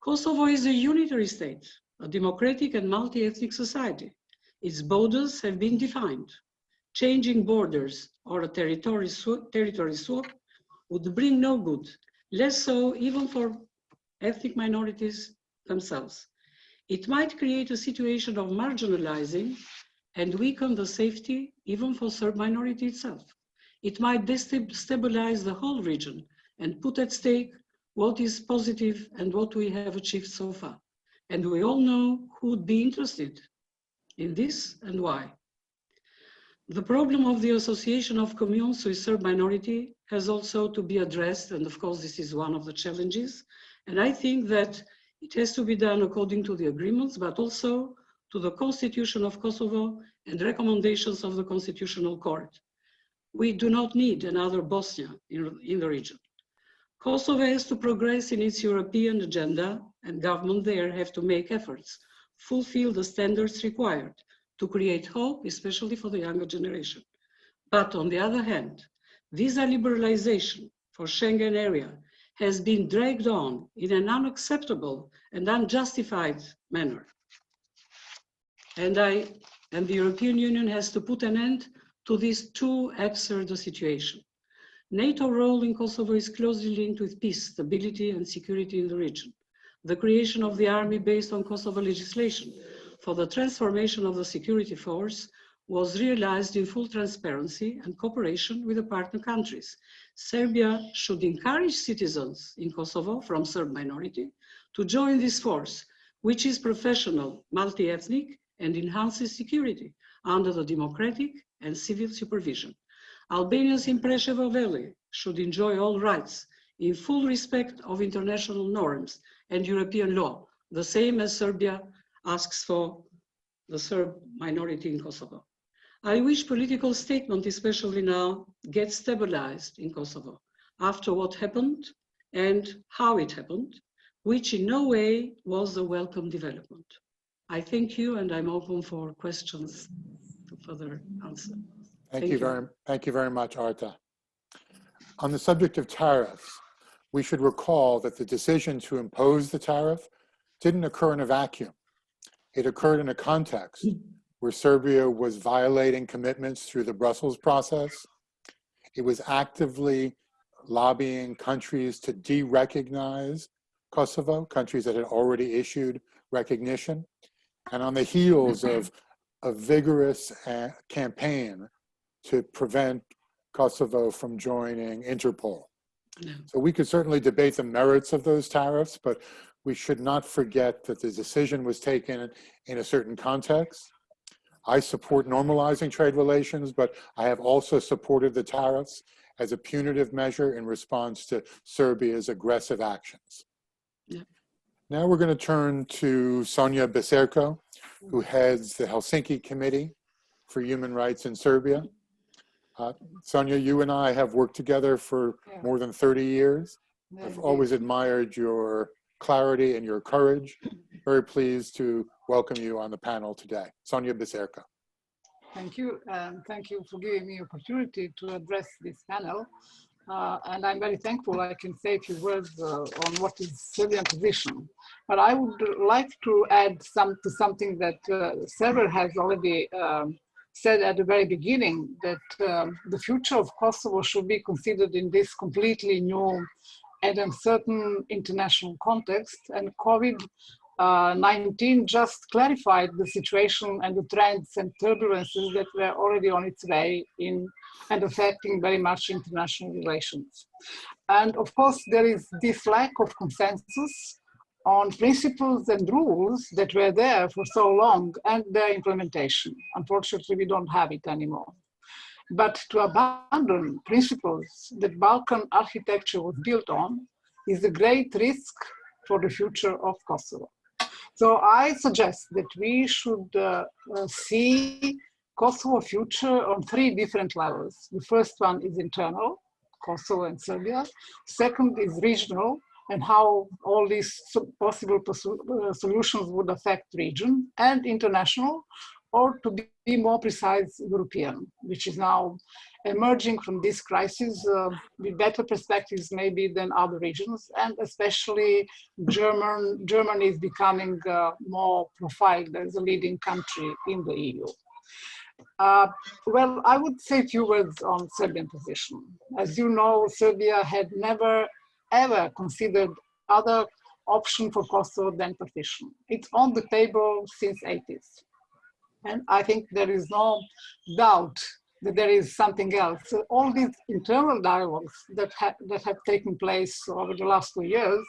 Kosovo is a unitary state, a democratic and multi-ethnic society. Its borders have been defined. Changing borders or a territory swap would bring no good, less so even for ethnic minorities themselves. It might create a situation of marginalizing and weaken the safety even for Serb minority itself. It might destabilize the whole region and put at stake what is positive and what we have achieved so far. And we all know who would be interested in this and why. The problem of the association of communes with Serb minority has also to be addressed, and of course this is one of the challenges. And I think that it has to be done according to the agreements, but also to the Constitution of Kosovo and recommendations of the Constitutional Court. We do not need another Bosnia in the region. Kosovo has to progress in its European agenda, and government there have to make efforts, fulfill the standards required to create hope, especially for the younger generation. But on the other hand, visa liberalization for Schengen area has been dragged on in an unacceptable and unjustified manner. And the European Union has to put an end to this too absurd situation. NATO role in Kosovo is closely linked with peace, stability, and security in the region. The creation of the army based on Kosovo legislation for the transformation of the security force was realized in full transparency and cooperation with the partner countries. Serbia should encourage citizens in Kosovo from Serb minority to join this force, which is professional, multi-ethnic, and enhances security under the democratic and civil supervision. Albanians in Preševo Valley should enjoy all rights in full respect of international norms and European law, the same as Serbia asks for the Serb minority in Kosovo. I wish political statement, especially now, gets stabilized in Kosovo after what happened and how it happened, which in no way was a welcome development. I thank you, and I'm open for questions to further answer. Thank you very much, Arta. On the subject of tariffs, we should recall that the decision to impose the tariff didn't occur in a vacuum. It occurred in a context where Serbia was violating commitments through the Brussels process. It was actively lobbying countries to de-recognize Kosovo, countries that had already issued recognition. And on the heels of a vigorous campaign to prevent Kosovo from joining Interpol. So we could certainly debate the merits of those tariffs, but we should not forget that the decision was taken in a certain context. I support normalizing trade relations, but I have also supported the tariffs as a punitive measure in response to Serbia's aggressive actions. Yeah. Now we're going to turn to Sonja Biserko, who heads the Helsinki Committee for Human Rights in Serbia. Sonja, you and I have worked together for more than 30 years. I've always admired your clarity and your courage. Very pleased to welcome you on the panel today. Sonja Biserko. Thank you, and thank you for giving me the opportunity to address this panel. And I'm very thankful I can say a few words on what is Serbian position. But I would like to add something that Server has already said at the very beginning, that the future of Kosovo should be considered in this completely new and uncertain international context. And COVID-19 just clarified the situation and the trends and turbulences that were already on its way in and affecting very much international relations. And of course, there is this lack of consensus on principles and rules that were there for so long and their implementation. Unfortunately, we don't have it anymore. But to abandon principles that Balkan architecture was built on is a great risk for the future of Kosovo. So I suggest that we should see Kosovo future on 3 different levels. The first one is internal, Kosovo and Serbia. Second is regional, and how all these possible solutions would affect region, and international, or to be more precise, European, which is now emerging from this crisis with better perspectives maybe than other regions, and especially Germany is becoming more profiled as a leading country in the EU. Well, I would say a few words on Serbian position. As you know, Serbia had never ever considered other option for Kosovo than partition. It's on the table since 80s. And I think there is no doubt that there is something else. So all these internal dialogues that have taken place over the last 2 years,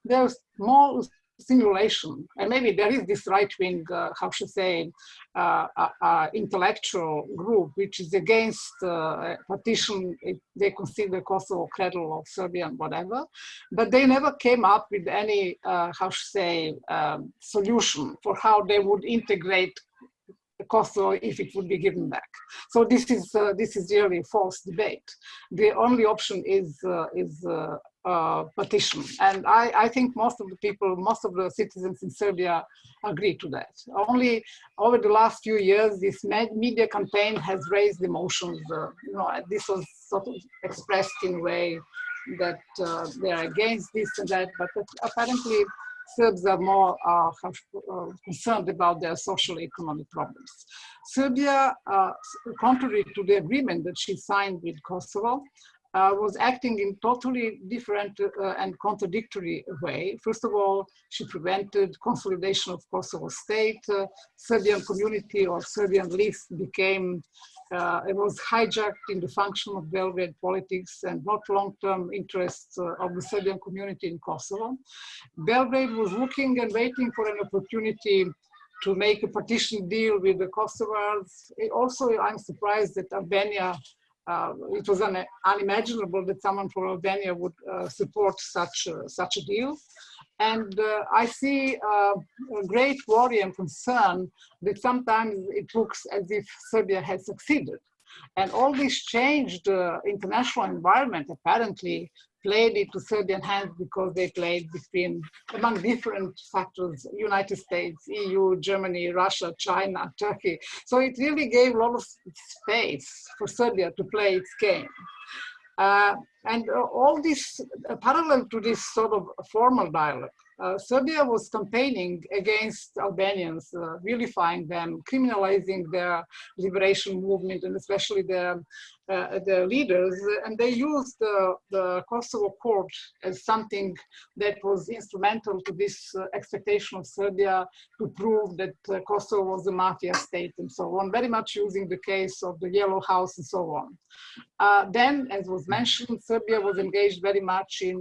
there's more simulation. And maybe there is this right-wing, how should I say, intellectual group which is against partition. They consider Kosovo cradle of Serbia and whatever, but they never came up with any, how should I say, solution for how they would integrate Kosovo if it would be given back. So this is really a false debate. The only option is partition, and I think most of the people, most of the citizens in Serbia agree to that. Only over the last few years, this media campaign has raised emotions. You know, this was sort of expressed in a way that they are against this and that, but apparently Serbs are more concerned about their social economic problems. Serbia, contrary to the agreement that she signed with Kosovo, was acting in totally different and contradictory way. First of all, she prevented consolidation of Kosovo state. Serbian community or Serbian list became, it was hijacked in the function of Belgrade politics and not long-term interests of the Serbian community in Kosovo. Belgrade was looking and waiting for an opportunity to make a partition deal with the Kosovars. Also, I'm surprised that Albania, it was unimaginable that someone from Albania would support such a deal. And I see a great worry and concern that sometimes it looks as if Serbia has succeeded. And all this changed international environment, apparently, played it to Serbian hands because they played between, among different factors, United States, EU, Germany, Russia, China, Turkey. So it really gave a lot of space for Serbia to play its game. And all this, parallel to this sort of formal dialogue, Serbia was campaigning against Albanians, vilifying them, criminalizing their liberation movement, and especially their leaders. And they used the Kosovo court as something that was instrumental to this expectation of Serbia to prove that Kosovo was a mafia state and so on, very much using the case of the Yellow House and so on. Then, as was mentioned, Serbia was engaged very much in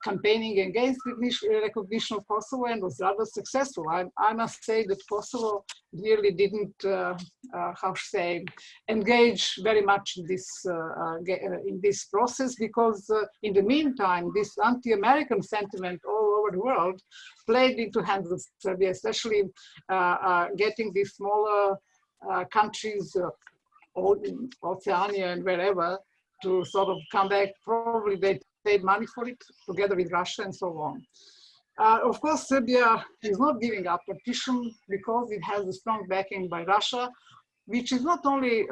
campaigning against recognition of Kosovo and was rather successful. I must say that Kosovo really didn't, engage very much in this process, because in the meantime, this anti-American sentiment all over the world played into hands of Serbia, especially getting these smaller countries, in Oceania and wherever, to sort of come back. Probably they paid money for it together with Russia and so on. Of course, Serbia is not giving up partition because it has a strong backing by Russia, which is not only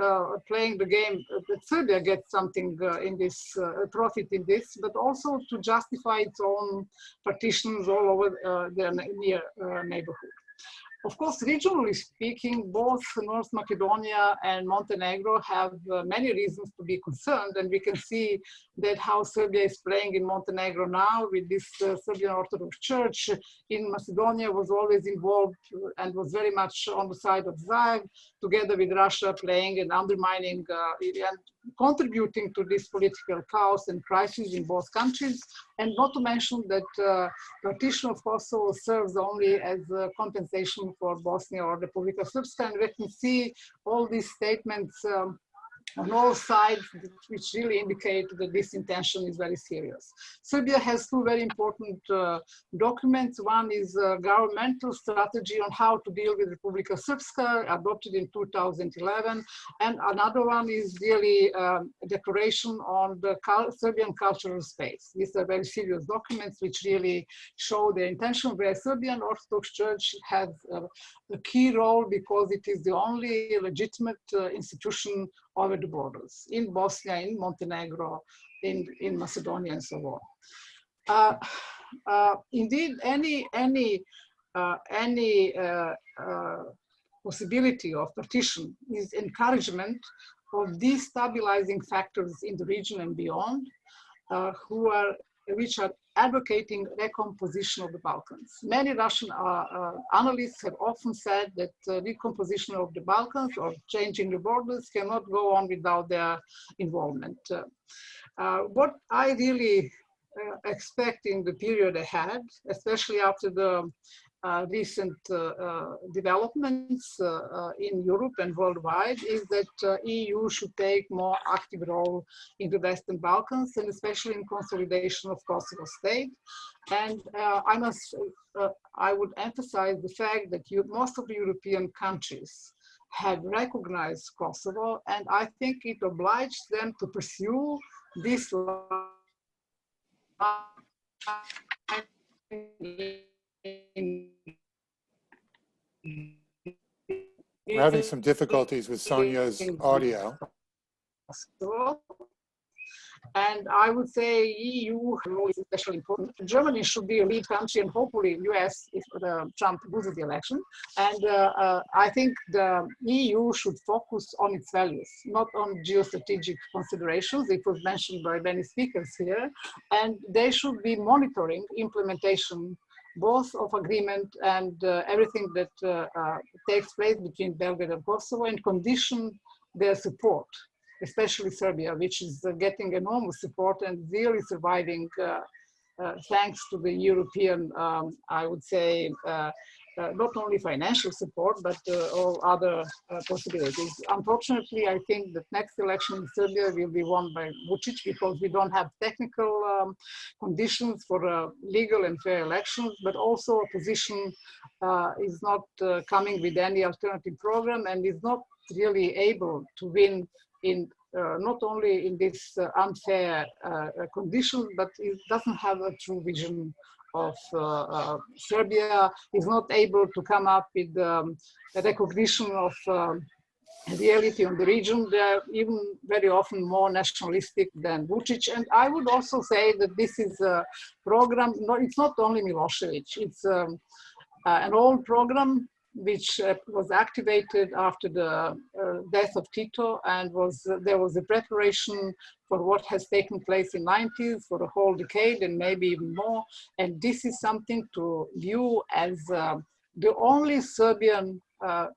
playing the game that Serbia gets something in this, profit in this, but also to justify its own partitions all over their near neighborhood. Of course, regionally speaking, both North Macedonia and Montenegro have many reasons to be concerned, and we can see that how Serbia is playing in Montenegro now with this Serbian Orthodox Church. In Macedonia was always involved and was very much on the side of Zaev, together with Russia playing and undermining and contributing to this political chaos and crisis in both countries. And not to mention that partition of Kosovo serves only as a compensation for Bosnia or Republika Srpska. And we can see all these statements on all sides, which really indicate that this intention is very serious. Serbia has two very important documents. One is a governmental strategy on how to deal with Republika Srpska, adopted in 2011. And another one is really a declaration on the Serbian cultural space. These are very serious documents which really show the intention, where Serbian Orthodox Church has a key role because it is the only legitimate institution over the borders in Bosnia, in Montenegro, in Macedonia, and so on. Indeed, any possibility of partition is encouragement of destabilizing factors in the region and beyond, which are advocating recomposition of the Balkans. Many Russian analysts have often said that recomposition of the Balkans or changing the borders cannot go on without their involvement. What I really expect in the period ahead, especially after the recent developments in Europe and worldwide, is that EU should take more active role in the Western Balkans, and especially in consolidation of Kosovo state. And I would emphasize the fact that most of the European countries have recognized Kosovo, and I think it obliged them to pursue this We're having some difficulties with Sonja's audio. And I would say EU role is especially important. Germany should be a lead country, and hopefully US if Trump loses the election. And I think the EU should focus on its values, not on geostrategic considerations. It was mentioned by many speakers here. And they should be monitoring implementation both of agreement and everything that takes place between Belgrade and Kosovo, and condition their support, especially Serbia, which is getting enormous support and really surviving thanks to the European, I would say, not only financial support, but all other possibilities. Unfortunately, I think that next election in Serbia will be won by Vučić, because we don't have technical conditions for legal and fair elections, but also opposition is not coming with any alternative program and is not really able to win in not only in this unfair conditions, but it doesn't have a true vision of Serbia, is not able to come up with a recognition of reality on the region. They are even very often more nationalistic than Vučić. And I would also say that this is a program, no, it's not only Milošević, it's an old program which was activated after the death of Tito, and there was a preparation for what has taken place in 90s for a whole decade and maybe even more. And this is something to view as the only Serbian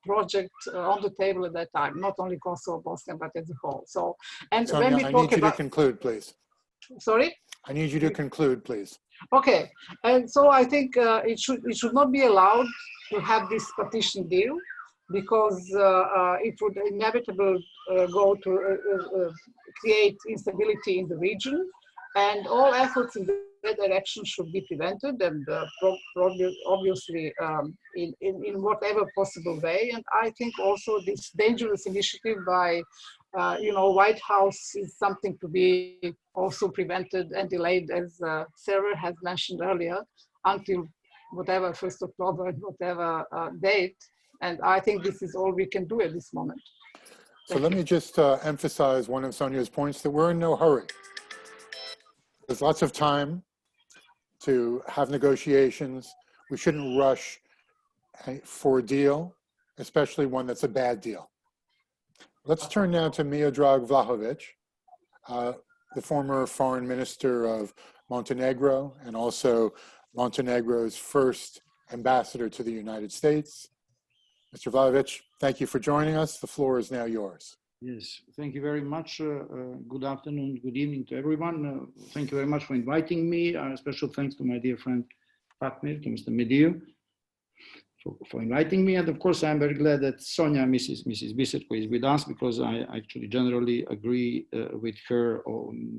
project on the table at that time, not only Kosovo, Bosnia, but as a whole. So, and Sonja, when we I talk need you about, to conclude, please. Sorry? I need you to conclude, please. Okay, and so I think it should not be allowed to have this partition deal, because it would inevitably go to create instability in the region, and all efforts in that direction should be prevented, and obviously in whatever possible way. And I think also this dangerous initiative by White House is something to be also prevented and delayed, as Serwer has mentioned earlier, until whatever 1st October, whatever date. And I think this is all we can do at this moment. So let me just emphasize one of Sonja's points, that we're in no hurry. There's lots of time to have negotiations. We shouldn't rush for a deal, especially one that's a bad deal. Let's turn now to Miodrag Vlahović, the former foreign minister of Montenegro and also Montenegro's first ambassador to the United States. Mr. Vlahović, thank you for joining us. The floor is now yours. Yes, thank you very much. Good afternoon, good evening to everyone. Thank you very much for inviting me. Special thanks to my dear friend Fatmir, to Mr. Mediu, for inviting me. And of course, I'm very glad that Sonja, Mrs. Biserko, is with us, because I actually generally agree with her.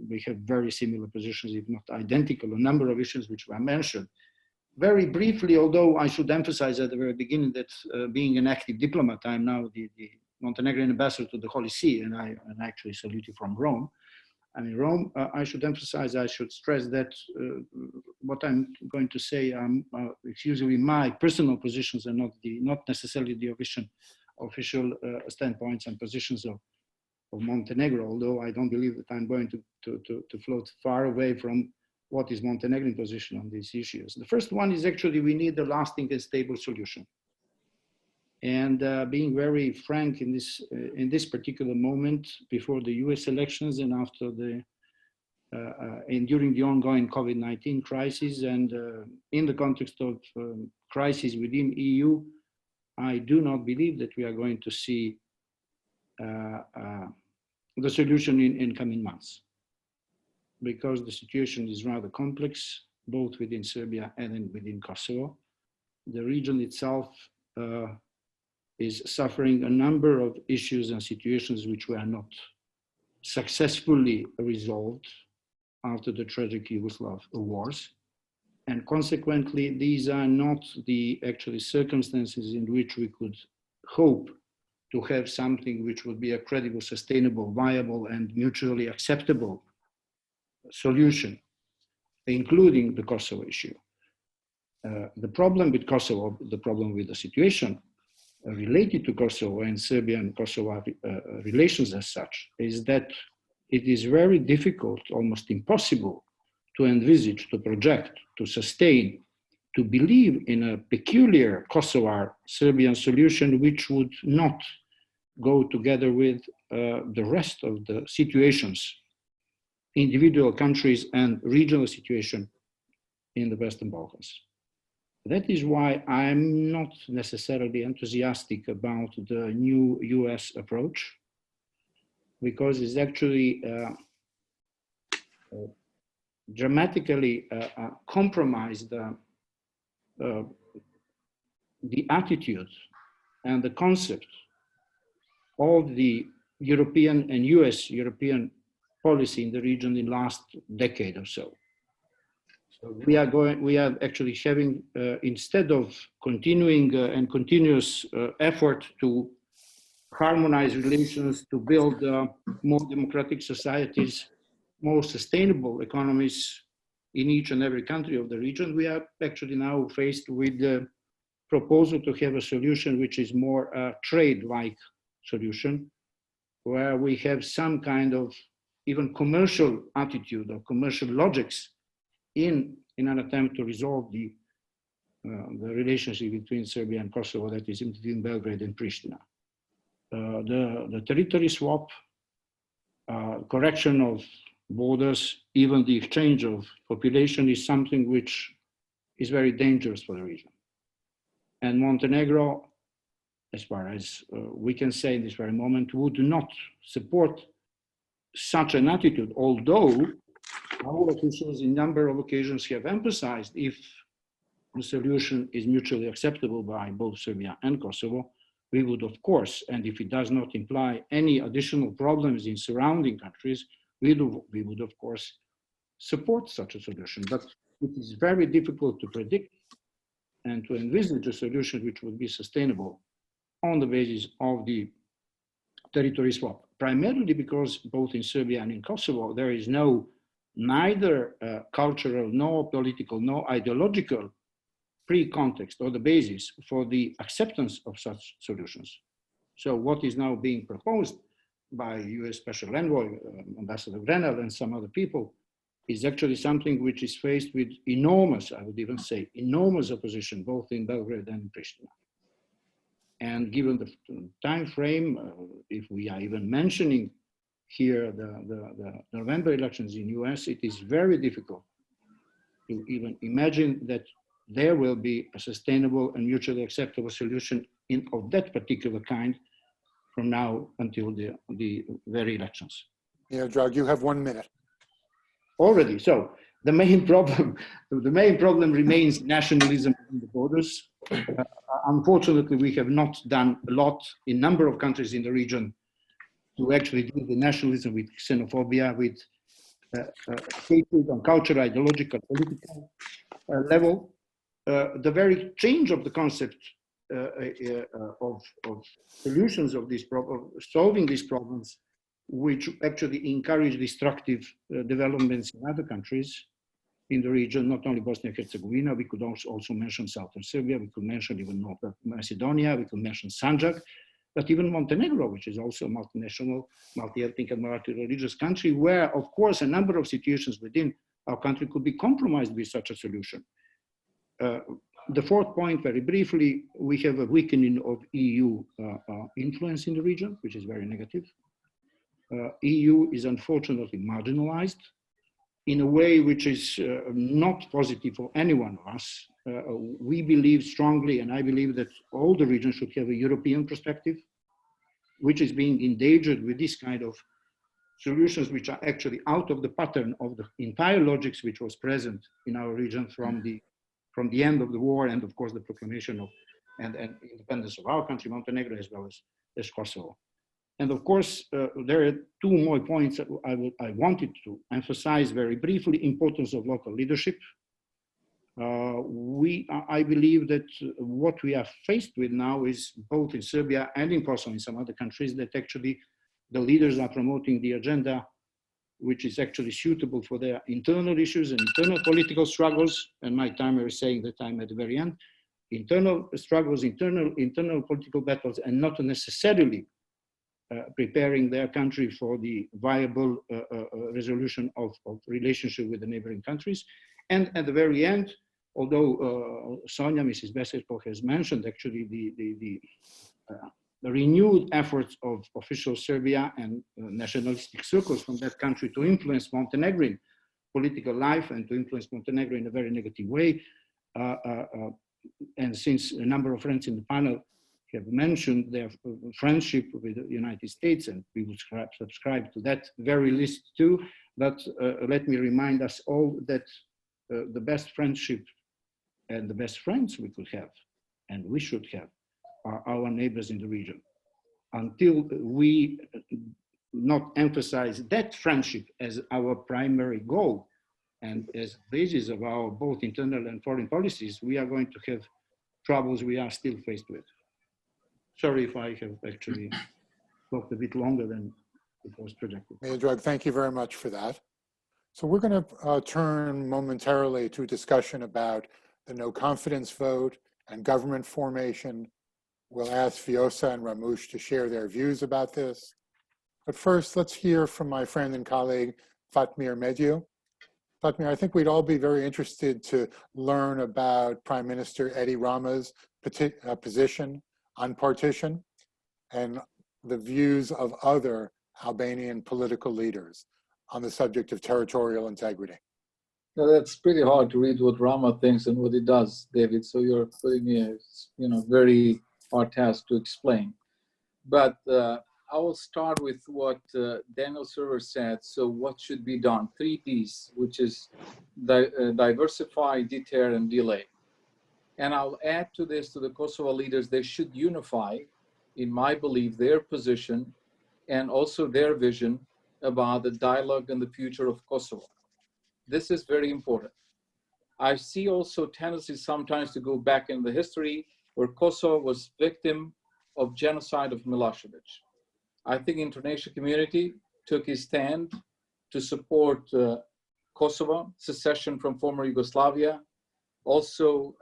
We have very similar positions, if not identical, a number of issues which were mentioned. Very briefly, although I should emphasize at the very beginning that being an active diplomat, I'm now the Montenegrin ambassador to the Holy See, and I actually salute you from Rome. I'm in Rome. I should emphasize, I should stress that what I'm going to say, it's usually my personal positions and not necessarily the official standpoints and positions of Montenegro, although I don't believe that I'm going to float far away from what is Montenegrin position on these issues. The first one is actually we need a lasting and stable solution. And being very frank in this particular moment, before the US elections and after and during the ongoing COVID-19 crisis, and in the context of crisis within EU, I do not believe that we are going to see the solution in coming months, because the situation is rather complex, both within Serbia and within Kosovo. The region itself is suffering a number of issues and situations which were not successfully resolved after the tragic Yugoslav wars. And consequently, these are not the actually circumstances in which we could hope to have something which would be a credible, sustainable, viable, and mutually acceptable solution, including the Kosovo issue. The problem with Kosovo, the problem with the situation related to Kosovo and Serbia and Kosovo relations as such, is that it is very difficult, almost impossible, to envisage, to project, to sustain, to believe in a peculiar Kosovo-Serbian solution which would not go together with the rest of the situations, individual countries and regional situation in the Western Balkans. That is why I'm not necessarily enthusiastic about the new US approach, because it's actually dramatically compromised the attitude and the concept of the European and US-European policy in the region in the last decade or so. So we are actually having, instead of continuing and continuous effort to harmonize relations, to build more democratic societies, more sustainable economies in each and every country of the region. We are actually now faced with the proposal to have a solution which is more a trade-like solution, where we have some kind of even commercial attitude or commercial logics in an attempt to resolve the relationship between Serbia and Kosovo, that is between Belgrade and Pristina. The territory swap, correction of borders, even the exchange of population is something which is very dangerous for the region. And Montenegro, as far as we can say in this very moment, would not support such an attitude, although our officials in a number of occasions have emphasized if the solution is mutually acceptable by both Serbia and Kosovo, we would of course, and if it does not imply any additional problems in surrounding countries, we would of course support such a solution. But it is very difficult to predict and to envisage a solution which would be sustainable on the basis of the territory swap, primarily because both in Serbia and in Kosovo, there is neither cultural, nor political, nor ideological pre-context or the basis for the acceptance of such solutions. So what is now being proposed by US Special Envoy, Ambassador Grenell, and some other people is actually something which is faced with enormous, I would even say, enormous opposition, both in Belgrade and in Pristina. And given the time frame, if we are even mentioning here the November elections in US, it is very difficult to even imagine that there will be a sustainable and mutually acceptable solution of that particular kind from now until the very elections. Miodrag, you have 1 minute. Already, so the main problem remains nationalism in the borders. Unfortunately, we have not done a lot in a number of countries in the region to actually deal with nationalism, with xenophobia, with hatred on cultural, ideological, political level. The very change of the concept of solutions of these problems, solving these problems, which actually encourage destructive developments in other countries in the region, not only Bosnia and Herzegovina, we could also mention Southern Serbia, we could mention even North Macedonia, we could mention Sanjak, but even Montenegro, which is also a multinational, multi-ethnic and multi-religious country, where, of course, a number of situations within our country could be compromised with such a solution. The fourth point, very briefly, we have a weakening of EU influence in the region, which is very negative. EU is unfortunately marginalized in a way which is not positive for any one of us. We believe strongly, and I believe that all the region should have a European perspective, which is being endangered with this kind of solutions which are actually out of the pattern of the entire logics which was present in our region from the end of the war and of course the proclamation of and independence of our country, Montenegro, as well as Kosovo. And of course, there are two more points that I wanted to emphasize very briefly: importance of local leadership. I believe that what we are faced with now is, both in Serbia and in Kosovo, in some other countries, that actually the leaders are promoting the agenda which is actually suitable for their internal issues and internal political struggles. And my timer is saying that I'm at the very end. Internal struggles, internal political battles, and not necessarily preparing their country for the viable resolution of relationship with the neighboring countries. And at the very end, although Sonja, Mrs. Biserko, has mentioned actually the renewed efforts of official Serbia and nationalistic circles from that country to influence Montenegrin political life and to influence Montenegro in a very negative way. And since a number of friends in the panel have mentioned their friendship with the United States, and we would subscribe to that very list too, but let me remind us all that the best friendship and the best friends we could have, and we should have, are our neighbors in the region. Until we not emphasize that friendship as our primary goal and as basis of our both internal and foreign policies, we are going to have troubles we are still faced with. Sorry if I have actually talked a bit longer than it was projected. Miodrag, thank you very much for that. So we're going to turn momentarily to a discussion about the no confidence vote and government formation. We'll ask Vjosa and Ramush to share their views about this. But first, let's hear from my friend and colleague, Fatmir Mediu. Fatmir, I think we'd all be very interested to learn about Prime Minister Edi Rama's position on partition and the views of other Albanian political leaders on the subject of territorial integrity. Now, that's pretty hard to read what Rama thinks and what he does, David. So you're putting me a very hard task to explain. But I will start with what Daniel Serwer said. So what should be done? 3 Ds, which is diversify, deter, and delay. And I'll add to this, to the Kosovo leaders, they should unify, in my belief, their position and also their vision about the dialogue and the future of Kosovo. This is very important. I see also tendencies sometimes to go back in the history where Kosovo was victim of genocide of Milosevic. I think international community took a stand to support Kosovo, secession from former Yugoslavia, also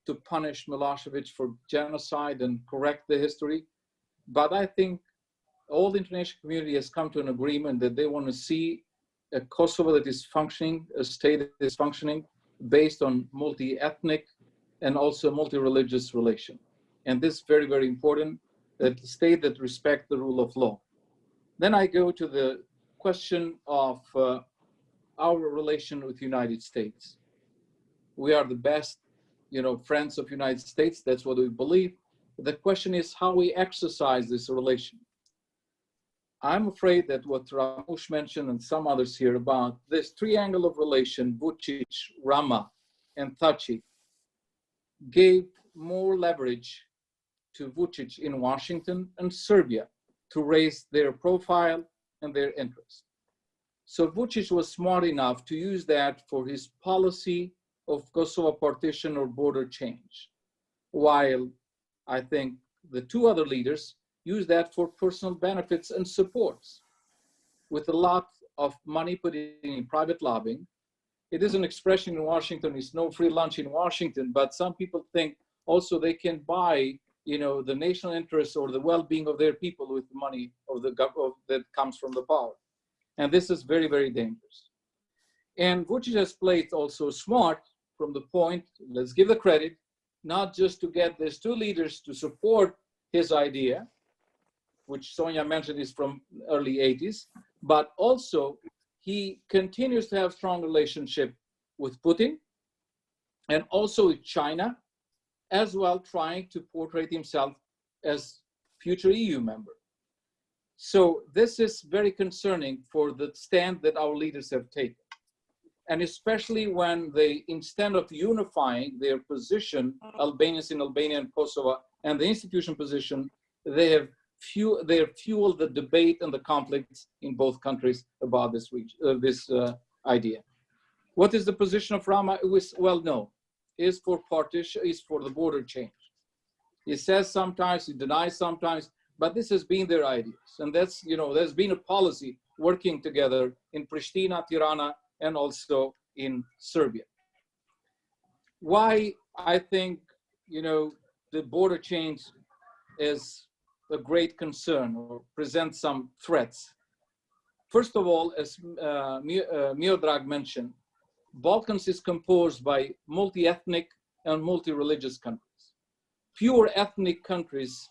to punish Milosevic for genocide and correct the history. But I think all the international community has come to an agreement that they want to see a Kosovo that is functioning, a state that is functioning based on multi-ethnic and also multi-religious relation. And this is very, very important, that the state that respects the rule of law. Then I go to the question of our relation with the United States. We are the best, friends of the United States. That's what we believe. The question is how we exercise this relation. I'm afraid that what Ramush mentioned and some others here about this triangle of relation, Vučić, Rama, and Thaçi, gave more leverage to Vučić in Washington and Serbia to raise their profile and their interest. So Vučić was smart enough to use that for his policy of Kosovo partition or border change, while I think the 2 other leaders use that for personal benefits and supports. With a lot of money put in private lobbying, it is an expression in Washington, it's no free lunch in Washington, but some people think also they can buy, the national interest or the well-being of their people with the money of the government that comes from the power. And this is very, very dangerous. And Vučić has played also smart from the point, let's give the credit, not just to get these 2 leaders to support his idea, which Sonja mentioned is from early 80s, but also he continues to have strong relationship with Putin and also with China, as well trying to portray himself as future EU member. So this is very concerning for the stand that our leaders have taken. And especially when they, instead of unifying their position, Albanians in Albania and Kosovo, and the institution position, they have fueled the debate and the conflicts in both countries about this idea. What is the position of Rama? It was well known. Is for partition, is for the border change. He says sometimes, he denies sometimes, but this has been their ideas. And that's, there's been a policy working together in Pristina, Tirana, and also in Serbia. Why I think, the border change is a great concern or presents some threats. First of all, as Miodrag mentioned, Balkans is composed by multi-ethnic and multi-religious countries. Pure ethnic countries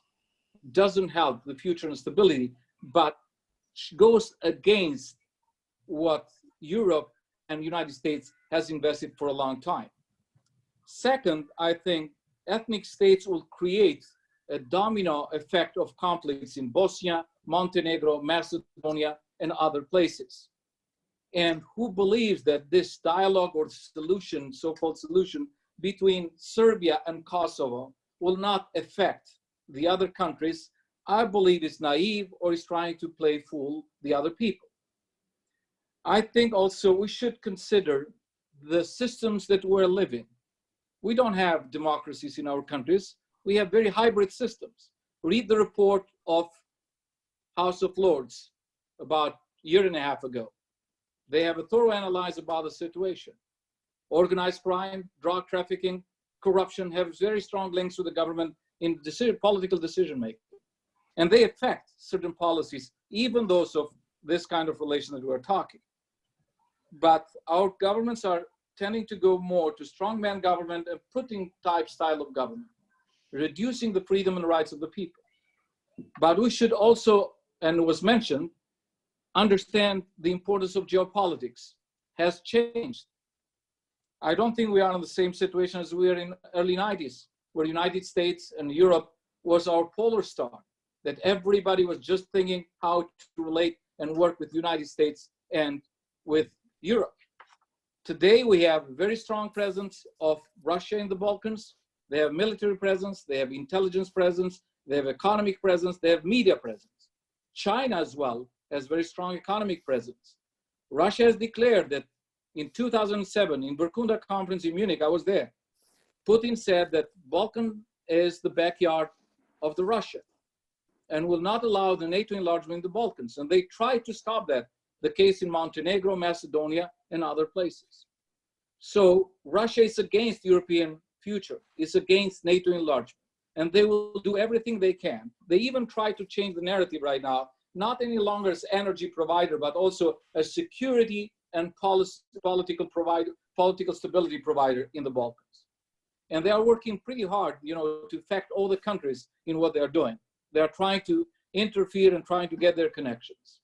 doesn't help the future and stability, but goes against what Europe and the United States has invested for a long time. Second, I think ethnic states will create a domino effect of conflicts in Bosnia, Montenegro, Macedonia, and other places. And who believes that this dialogue or solution, so-called solution, between Serbia and Kosovo will not affect the other countries, I believe is naive or is trying to play fool the other people. I think also we should consider the systems that we're living. We don't have democracies in our countries. We have very hybrid systems. Read the report of House of Lords about a year and a half ago. They have a thorough analysis about the situation. Organized crime, drug trafficking, corruption have very strong links with the government in political decision making. And they affect certain policies, even those of this kind of relation that we're talking. But our governments are tending to go more to strongman government and Putin type style of government, reducing the freedom and rights of the people. But we should also, and it was mentioned, understand the importance of geopolitics has changed. I don't think we are in the same situation as we were in early 90s, where United States and Europe was our polar star, that everybody was just thinking how to relate and work with the United States and with Europe. Today, we have a very strong presence of Russia in the Balkans. They have military presence, they have intelligence presence, they have economic presence, they have media presence. China as well has very strong economic presence. Russia has declared that in 2007, in Berkunda conference in Munich, I was there, Putin said that Balkan is the backyard of the Russia and will not allow the NATO enlargement in the Balkans. And they tried to stop that, the case in Montenegro, Macedonia, and other places. So Russia is against European future, is against NATO enlargement, and they will do everything they can. They even try to change the narrative right now, not any longer as energy provider, but also as security and political stability provider in the Balkans. And they are working pretty hard, to affect all the countries in what they are doing. They are trying to interfere and trying to get their connections.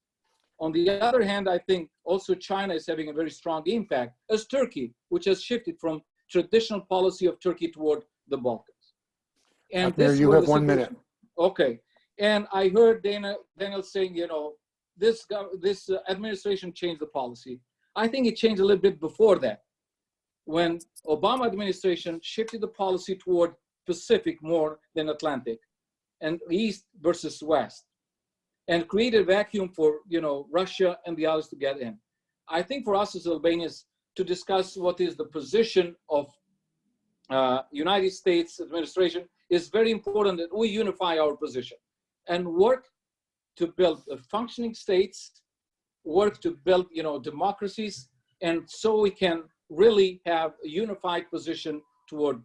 On the other hand, I think also China is having a very strong impact, as Turkey, which has shifted from traditional policy of Turkey toward the Balkans. And this you have 1 minute. Okay. And I heard Daniel saying, this administration changed the policy. I think it changed a little bit before that, when Obama administration shifted the policy toward Pacific more than Atlantic, and East versus West, and created a vacuum for Russia and the others to get in. I think for us as Albanians to discuss what is the position of United States administration is very important, that we unify our position and work to build functioning states, work to build democracies, and so we can really have a unified position toward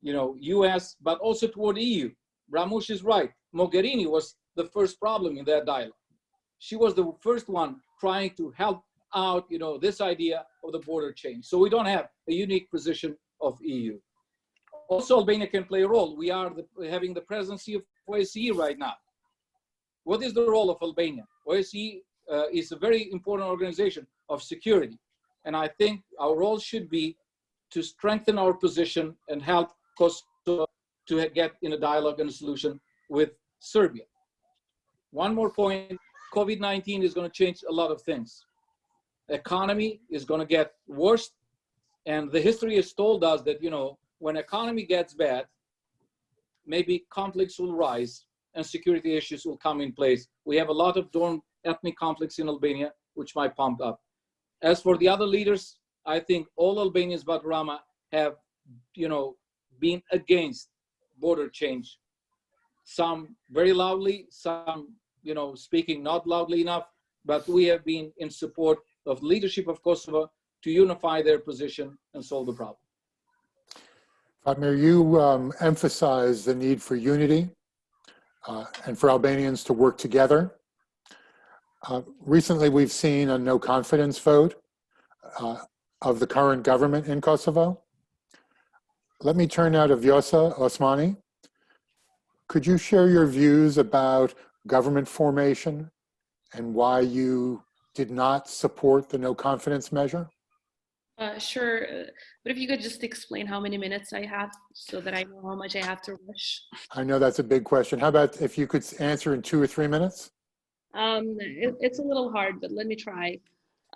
US, but also toward EU. Ramush is right. Mogherini was the first problem in that dialogue. She was the first one trying to help out, this idea of the border change. So we don't have a unique position of EU. Also, Albania can play a role. We are having the presidency of OSCE right now. What is the role of Albania? OSCE is a very important organization of security. And I think our role should be to strengthen our position and help Kosovo to get in a dialogue and a solution with Serbia. One more point, COVID-19 is going to change a lot of things. Economy is going to get worse. And the history has told us that, when economy gets bad, maybe conflicts will rise and security issues will come in place. We have a lot of dormant ethnic conflicts in Albania, which might pump up. As for the other leaders, I think all Albanians but Rama have, been against border change. Some very loudly, some, speaking not loudly enough, but we have been in support of leadership of Kosovo to unify their position and solve the problem. Fatmir, you emphasize the need for unity and for Albanians to work together. Recently, we've seen a no confidence vote of the current government in Kosovo. Let me turn now to Vjosa Osmani. Could you share your views about government formation and why you did not support the no confidence measure? Sure, but if you could just explain how many minutes I have so that I know how much I have to rush. I know that's a big question. How about if you could answer in 2 or 3 minutes? It's a little hard, but let me try.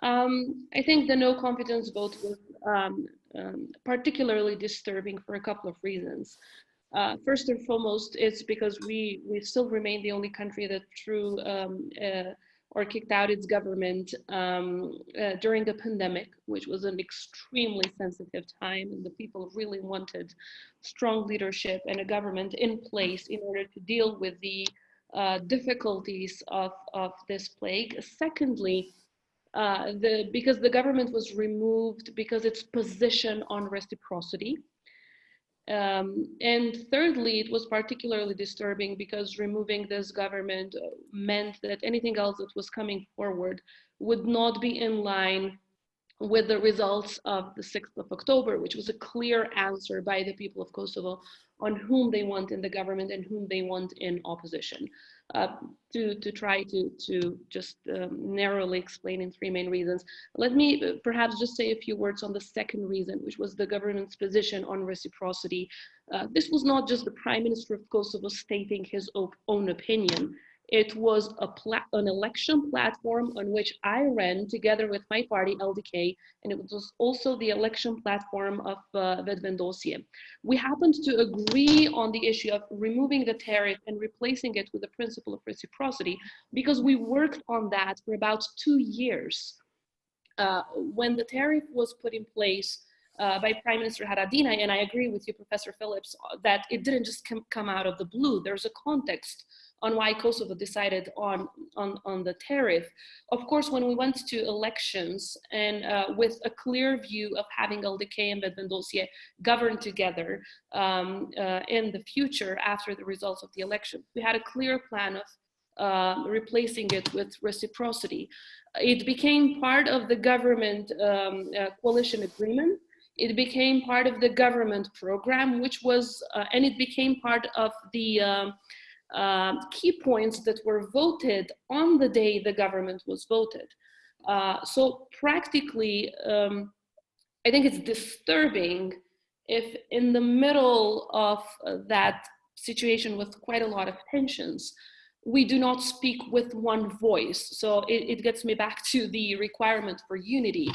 I think the no confidence vote was particularly disturbing for a couple of reasons. First and foremost, it's because we still remain the only country that threw or kicked out its government during the pandemic, which was an extremely sensitive time, and the people really wanted strong leadership and a government in place in order to deal with the difficulties of this plague. Secondly, because the government was removed because its position on reciprocity. And thirdly, it was particularly disturbing because removing this government meant that anything else that was coming forward would not be in line with the results of the 6th of October, which was a clear answer by the people of Kosovo on whom they want in the government and whom they want in opposition. To try to just narrowly explain in three main reasons. Let me perhaps just say a few words on the second reason, which was the government's position on reciprocity. This was not just the Prime Minister of Kosovo stating his own opinion. It was an election platform on which I ran together with my party, LDK, and it was also the election platform of Vjosa. We happened to agree on the issue of removing the tariff and replacing it with the principle of reciprocity because we worked on that for about 2 years. When the tariff was put in place by Prime Minister Haradinaj, and I agree with you, Professor Phillips, that it didn't just come out of the blue. There's a context on why Kosovo decided on the tariff. Of course, when we went to elections and with a clear view of having LDK and Vjosa govern together in the future after the results of the election, we had a clear plan of replacing it with reciprocity. It became part of the government coalition agreement. It became part of the government program, which was, and it became part of the key points that were voted on the day the government was voted. So practically, I think it's disturbing if in the middle of that situation with quite a lot of tensions, we do not speak with one voice. So it gets me back to the requirement for unity.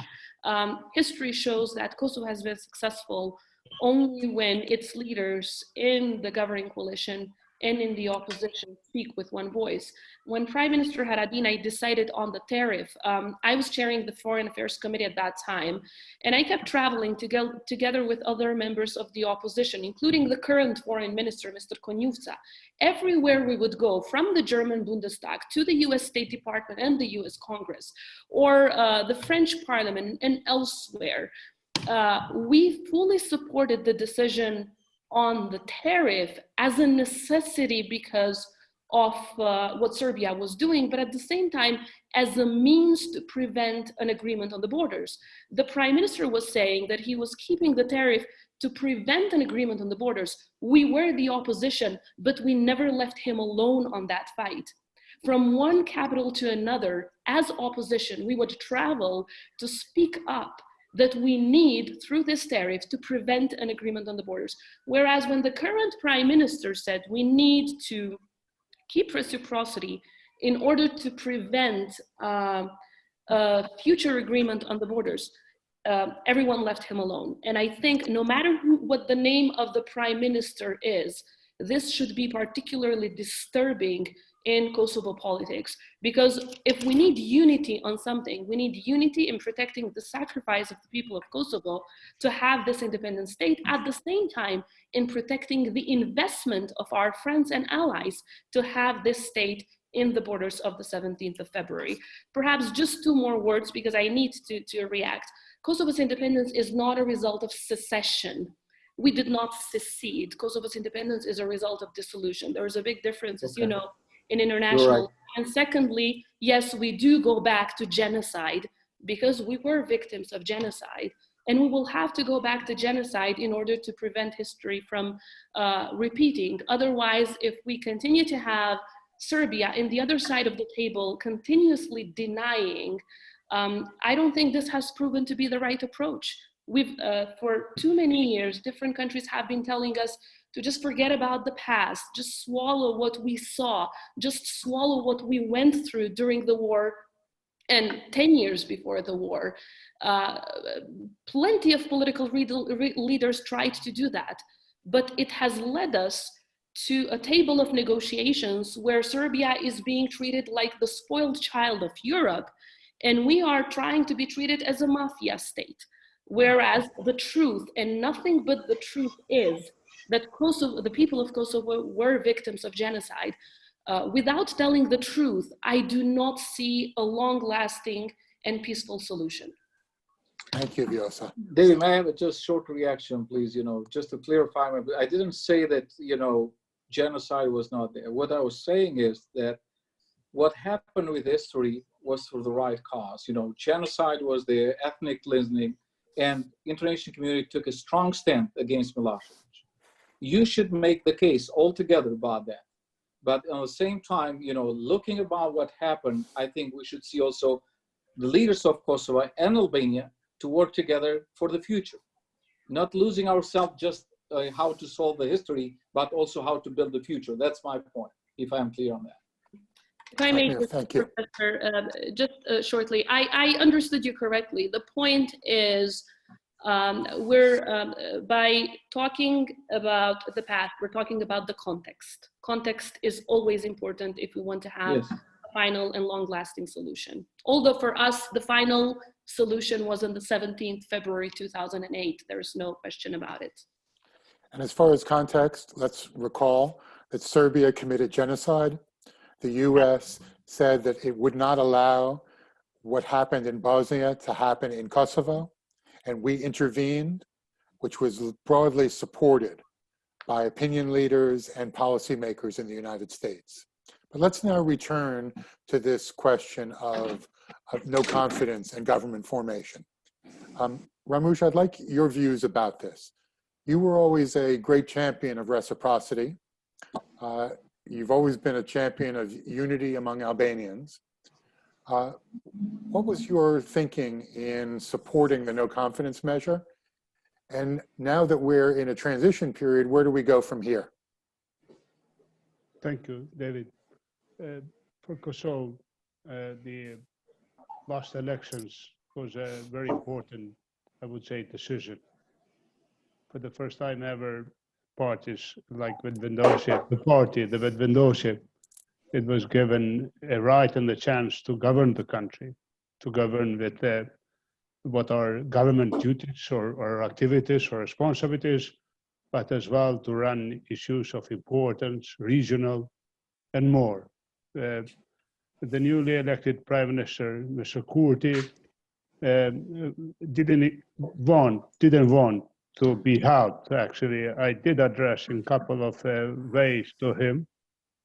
History shows that Kosovo has been successful only when its leaders in the governing coalition and in the opposition speak with one voice. When Prime Minister Haradinaj decided on the tariff, I was chairing the Foreign Affairs Committee at that time, and I kept traveling together with other members of the opposition, including the current Foreign Minister, Mr. Vjosa. Everywhere we would go, from the German Bundestag to the US State Department and the US Congress, or the French Parliament and elsewhere, we fully supported the decision on the tariff as a necessity because of what Serbia was doing, but at the same time, as a means to prevent an agreement on the borders. The Prime Minister was saying that he was keeping the tariff to prevent an agreement on the borders. We were the opposition, but we never left him alone on that fight. From one capital to another, as opposition, we would travel to speak up that we need, through this tariff, to prevent an agreement on the borders. Whereas when the current Prime Minister said we need to keep reciprocity in order to prevent a future agreement on the borders, everyone left him alone. And I think no matter what the name of the Prime Minister is, this should be particularly disturbing in Kosovo politics, because if we need unity on something, we need unity in protecting the sacrifice of the people of Kosovo to have this independent state, at the same time in protecting the investment of our friends and allies to have this state in the borders of the 17th of February. Perhaps just 2 more words because I need to react. Kosovo's independence is not a result of secession. We did not secede. Kosovo's independence is a result of dissolution. There is a big difference, as you know, in international. Right. And secondly, yes, we do go back to genocide because we were victims of genocide. And we will have to go back to genocide in order to prevent history from repeating. Otherwise, if we continue to have Serbia in the other side of the table continuously denying, I don't think this has proven to be the right approach. We've, for too many years, different countries have been telling us to just forget about the past, just swallow what we saw, just swallow what we went through during the war and 10 years before the war. Plenty of political leaders tried to do that, but it has led us to a table of negotiations where Serbia is being treated like the spoiled child of Europe, and we are trying to be treated as a mafia state. Whereas the truth, and nothing but the truth, is that Kosovo, the people of Kosovo were victims of genocide. Without telling the truth, I do not see a long-lasting and peaceful solution. Thank you, Vjosa. David, may I have just short reaction, please? Just to clarify, I didn't say that, genocide was not there. What I was saying is that what happened with history was for the right cause. Genocide was there, ethnic cleansing, and international community took a strong stand against Milosevic. You should make the case altogether about that. But at the same time, looking about what happened, I think we should see also the leaders of Kosovo and Albania to work together for the future. Not losing ourselves just how to solve the history, but also how to build the future. That's my point, if I'm clear on that. If I may, Thank you. Professor, just shortly, I understood you correctly. The point is, by talking about the path, we're talking about the context. Context is always important if we want to have Yes. a final and long-lasting solution. Although for us, the final solution was on the 17th February 2008. There's no question about it. And as far as context, let's recall that Serbia committed genocide. The US said that it would not allow what happened in Bosnia to happen in Kosovo. And we intervened, which was broadly supported by opinion leaders and policymakers in the United States. But let's now return to this question of no confidence and government formation. Ramush, I'd like your views about this. You were always a great champion of reciprocity. You've always been a champion of unity among Albanians. What was your thinking in supporting the no confidence measure? And now that we're in a transition period, where do we go from here? Thank you, David. For Kosovo, the last elections was a very important, I would say, decision. For the first time ever, parties like with Vjosa, the party, the Vjosa, it was given a right and a chance to govern the country, to govern with what are government duties or activities or responsibilities, but as well to run issues of importance, regional, and more. The newly elected Prime Minister, Mr. Kurti, didn't want to be helped. Actually, I did address in a couple of ways to him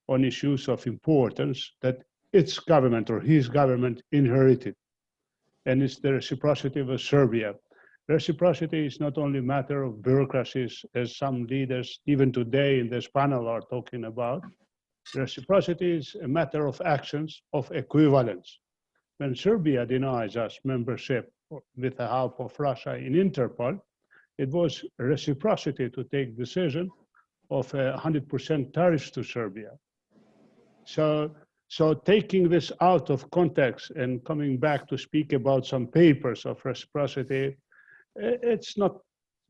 on issues of importance that its government or his government inherited. And it's the reciprocity with Serbia. Reciprocity is not only a matter of bureaucracies, as some leaders, even today in this panel, are talking about. Reciprocity is a matter of actions of equivalence. When Serbia denies us membership with the help of Russia in Interpol, it was reciprocity to take decision of 100% tariffs to Serbia. So taking this out of context and coming back to speak about some papers of reciprocity, it's not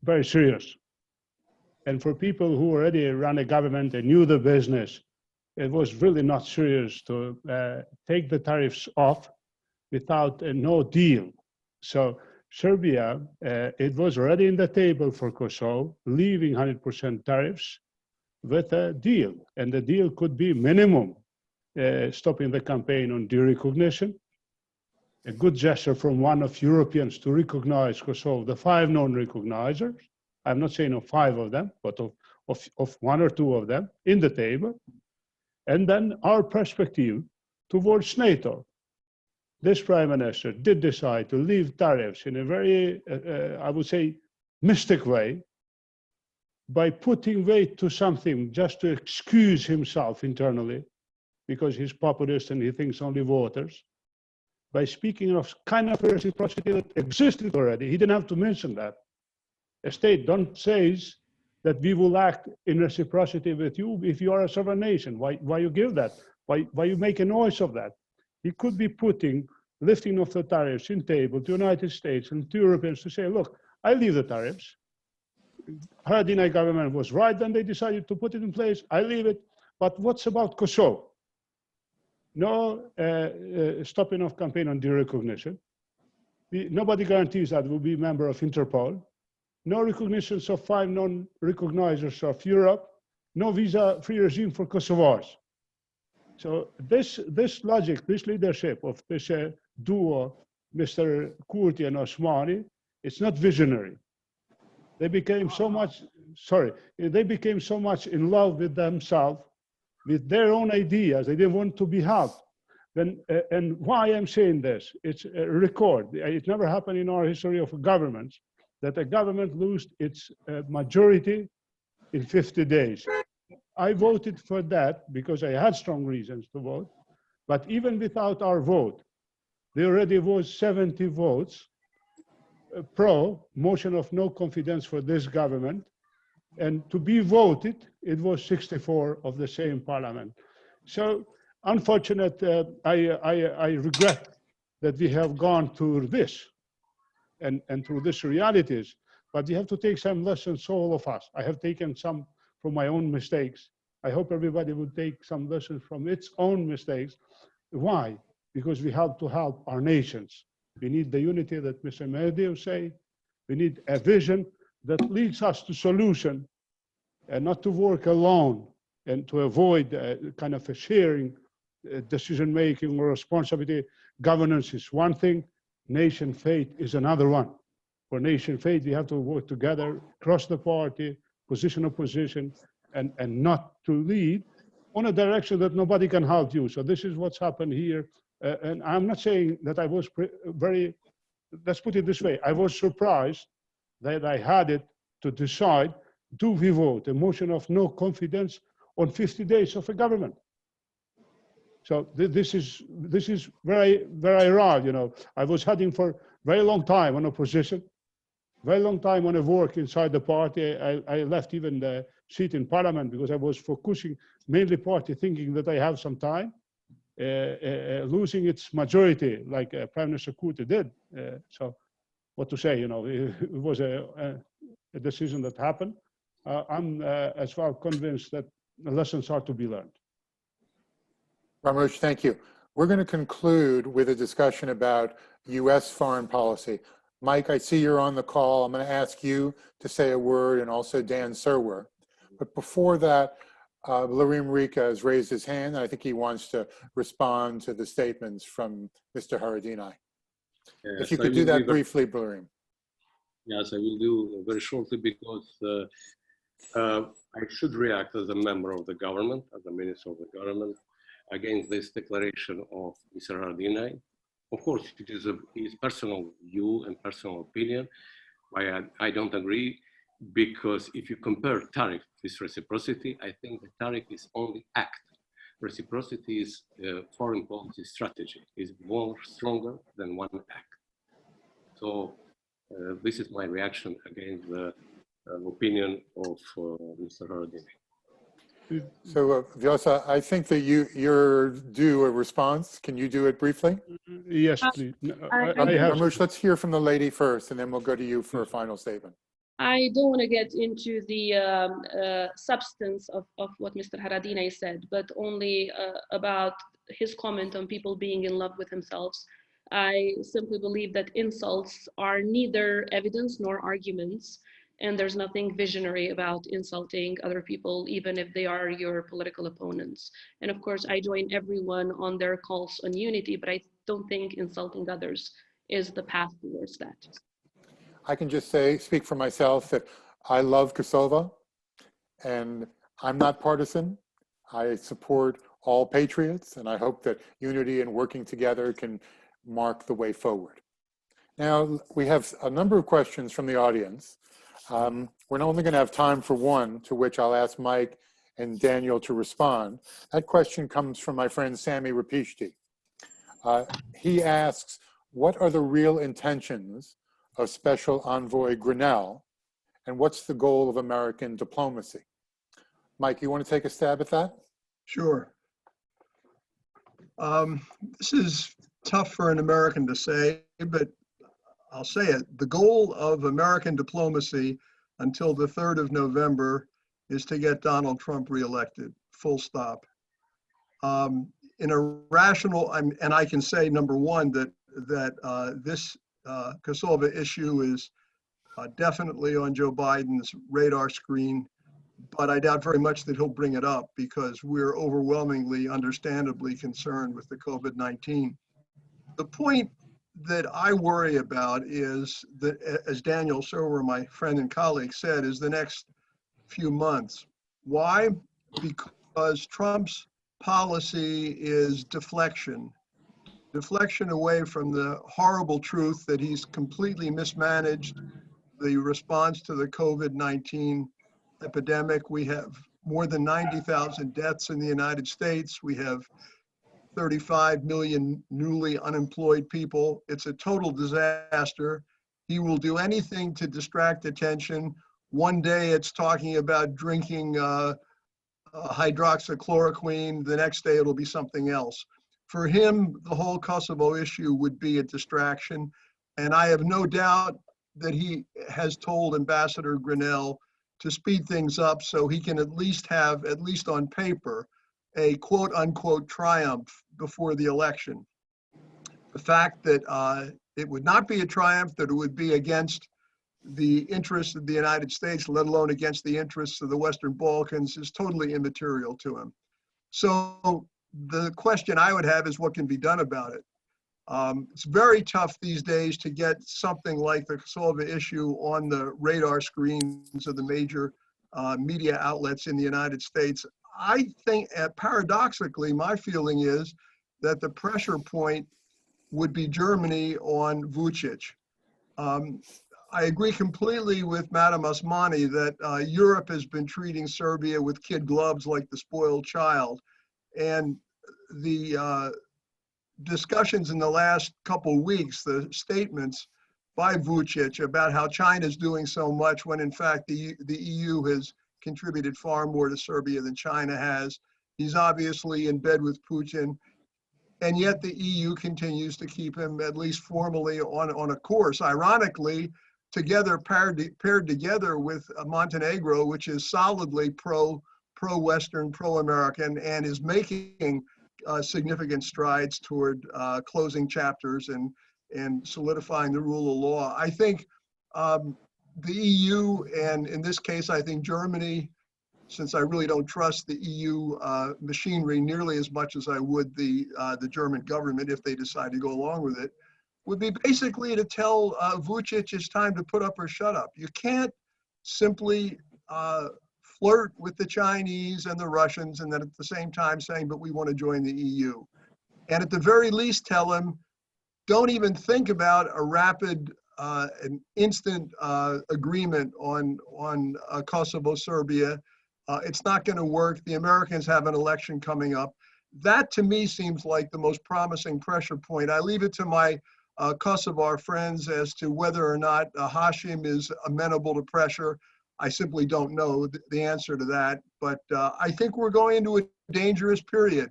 very serious. And for people who already ran a government and knew the business, it was really not serious to take the tariffs off without no deal. So Serbia, it was already in the table for Kosovo, leaving 100% tariffs with a deal. And the deal could be minimum, stopping the campaign on derecognition, a good gesture from one of Europeans to recognize Kosovo, the 5 non-recognizers. I'm not saying of 5 of them, but of 1 or 2 of them in the table. And then our perspective towards NATO. This Prime Minister did decide to leave tariffs in a very, I would say, mystic way by putting weight to something just to excuse himself internally because he's populist and he thinks only voters. By speaking of kind of reciprocity that existed already, he didn't have to mention that. A state don't say that we will act in reciprocity with you if you are a sovereign nation. Why you give that? Why you make a noise of that? He could be putting lifting of the tariffs in table to United States and to Europeans to say, look, I leave the tariffs. Haradinaj government was right when they decided to put it in place. I leave it. But what's about Kosovo? No stopping of campaign on derecognition. Nobody guarantees that we'll be a member of Interpol. No recognitions of 5 non-recognizers of Europe. No visa-free regime for Kosovars. So this logic, this leadership of this duo, Mr. Kurti and Osmani, it's not visionary. They became so much, they became so much in love with themselves, with their own ideas. They didn't want to be helped. And why I'm saying this, it's a record. It never happened in our history of governments that a government lost its majority in 50 days. I voted for that because I had strong reasons to vote. But even without our vote, there already was 70 votes pro, motion of no confidence for this government. And to be voted, it was 64 of the same parliament. So unfortunate, I regret that we have gone through this and through these realities, but we have to take some lessons, all of us. I have taken some from my own mistakes. I hope everybody would take some lessons from its own mistakes. Why? Because we have to help our nations. We need the unity that Mr. Mediu say. We need a vision that leads us to solution and not to work alone and to avoid kind of a sharing decision-making or responsibility. Governance is one thing, nation fate is another one. For nation fate, we have to work together, cross the party, position opposition, and not to lead on a direction that nobody can help you. So this is what's happened here. And I'm not saying that I was let's put it this way, I was surprised that I had it to decide, do we vote a motion of no confidence on 50 days of a government? So this is where I arrived, you know. I was heading for a very long time on opposition, very long time on a work inside the party. I left even the seat in parliament because I was focusing mainly party, thinking that I have some time, losing its majority like Prime Minister Kurti did. So what to say, you know, it was a decision that happened. I'm as well convinced that the lessons are to be learned. Ramush, thank you. We're going to conclude with a discussion about U.S. foreign policy. Mike, I see you're on the call. I'm going to ask you to say a word, and also Dan Serwer. But before that, Blerim Reka has raised his hand, and I think he wants to respond to the statements from Mr. Haradinaj. Yes, if you could do that briefly, Blerim. Yes, I will do very shortly because I should react as a member of the government, as a minister of the government, against this declaration of Mr. Haradinaj. Of course, it is his personal view and personal opinion. I don't agree, because if you compare tariff with reciprocity, I think the tariff is only act. Reciprocity is foreign policy strategy, is more stronger than one act. So this is my reaction against the opinion of Mr. Haradinaj. So Vjosa, I think that you're due a response. Can you do it briefly? Yes, please. Ramush, let's hear from the lady first, and then we'll go to you for a final statement. I don't want to get into the substance of what Mr. Haradinaj said, but only about his comment on people being in love with themselves. I simply believe that insults are neither evidence nor arguments, and there's nothing visionary about insulting other people, even if they are your political opponents. And of course, I join everyone on their calls on unity, but I don't think insulting others is the path towards that. I can just speak for myself, that I love Kosovo, and I'm not partisan. I support all patriots, and I hope that unity and working together can mark the way forward. Now, we have a number of questions from the audience. We're only going to have time for one, to which I'll ask Mike and Daniel to respond. That question comes from my friend Sami Rapishti. He asks, what are the real intentions of Special Envoy Grenell, and what's the goal of American diplomacy? Mike, you want to take a stab at that? Sure. This is tough for an American to say, but I'll say it. The goal of American diplomacy until the 3rd of November is to get Donald Trump reelected, full stop. In a rational, and I can say, number one, that this Kosovo issue is definitely on Joe Biden's radar screen, but I doubt very much that he'll bring it up because we're overwhelmingly, understandably concerned with the COVID-19. The point that I worry about is that, as Daniel Serwer, my friend and colleague, said, is the next few months. Why? Because Trump's policy is deflection away from the horrible truth that he's completely mismanaged the response to the COVID-19 epidemic. We have more than 90,000 deaths in the United States. We have 35 million newly unemployed people. It's a total disaster. He will do anything to distract attention. One day it's talking about drinking hydroxychloroquine. The next day it'll be something else. For him, the whole Kosovo issue would be a distraction. And I have no doubt that he has told Ambassador Grinnell to speed things up so he can at least have, at least on paper, a quote unquote triumph before the election. The fact that it would not be a triumph, that it would be against the interests of the United States, let alone against the interests of the Western Balkans, is totally immaterial to him. So the question I would have is what can be done about it? It's very tough these days to get something like the Kosovo issue on the radar screens of the major media outlets in the United States. I think, paradoxically, my feeling is that the pressure point would be Germany on Vučić. I agree completely with Madam Osmani that Europe has been treating Serbia with kid gloves like the spoiled child. And the discussions in the last couple of weeks, the statements by Vučić about how China's doing so much when in fact the EU has contributed far more to Serbia than China has. He's obviously in bed with Putin, and yet the EU continues to keep him at least formally on a course. Ironically, together paired together with Montenegro, which is solidly pro-Western, pro-American, and is making significant strides toward closing chapters and solidifying the rule of law. I think the EU, and in this case, I think Germany, since I really don't trust the EU machinery nearly as much as I would the German government if they decide to go along with it, would be basically to tell Vučić it's time to put up or shut up. You can't simply flirt with the Chinese and the Russians and then at the same time saying, but we want to join the EU. And at the very least tell him, don't even think about a rapid an instant agreement on Kosovo, Serbia. It's not going to work. The Americans have an election coming up. That to me seems like the most promising pressure point. I leave it to my Kosovar friends as to whether or not Hashim is amenable to pressure. I simply don't know the answer to that, but I think we're going into a dangerous period.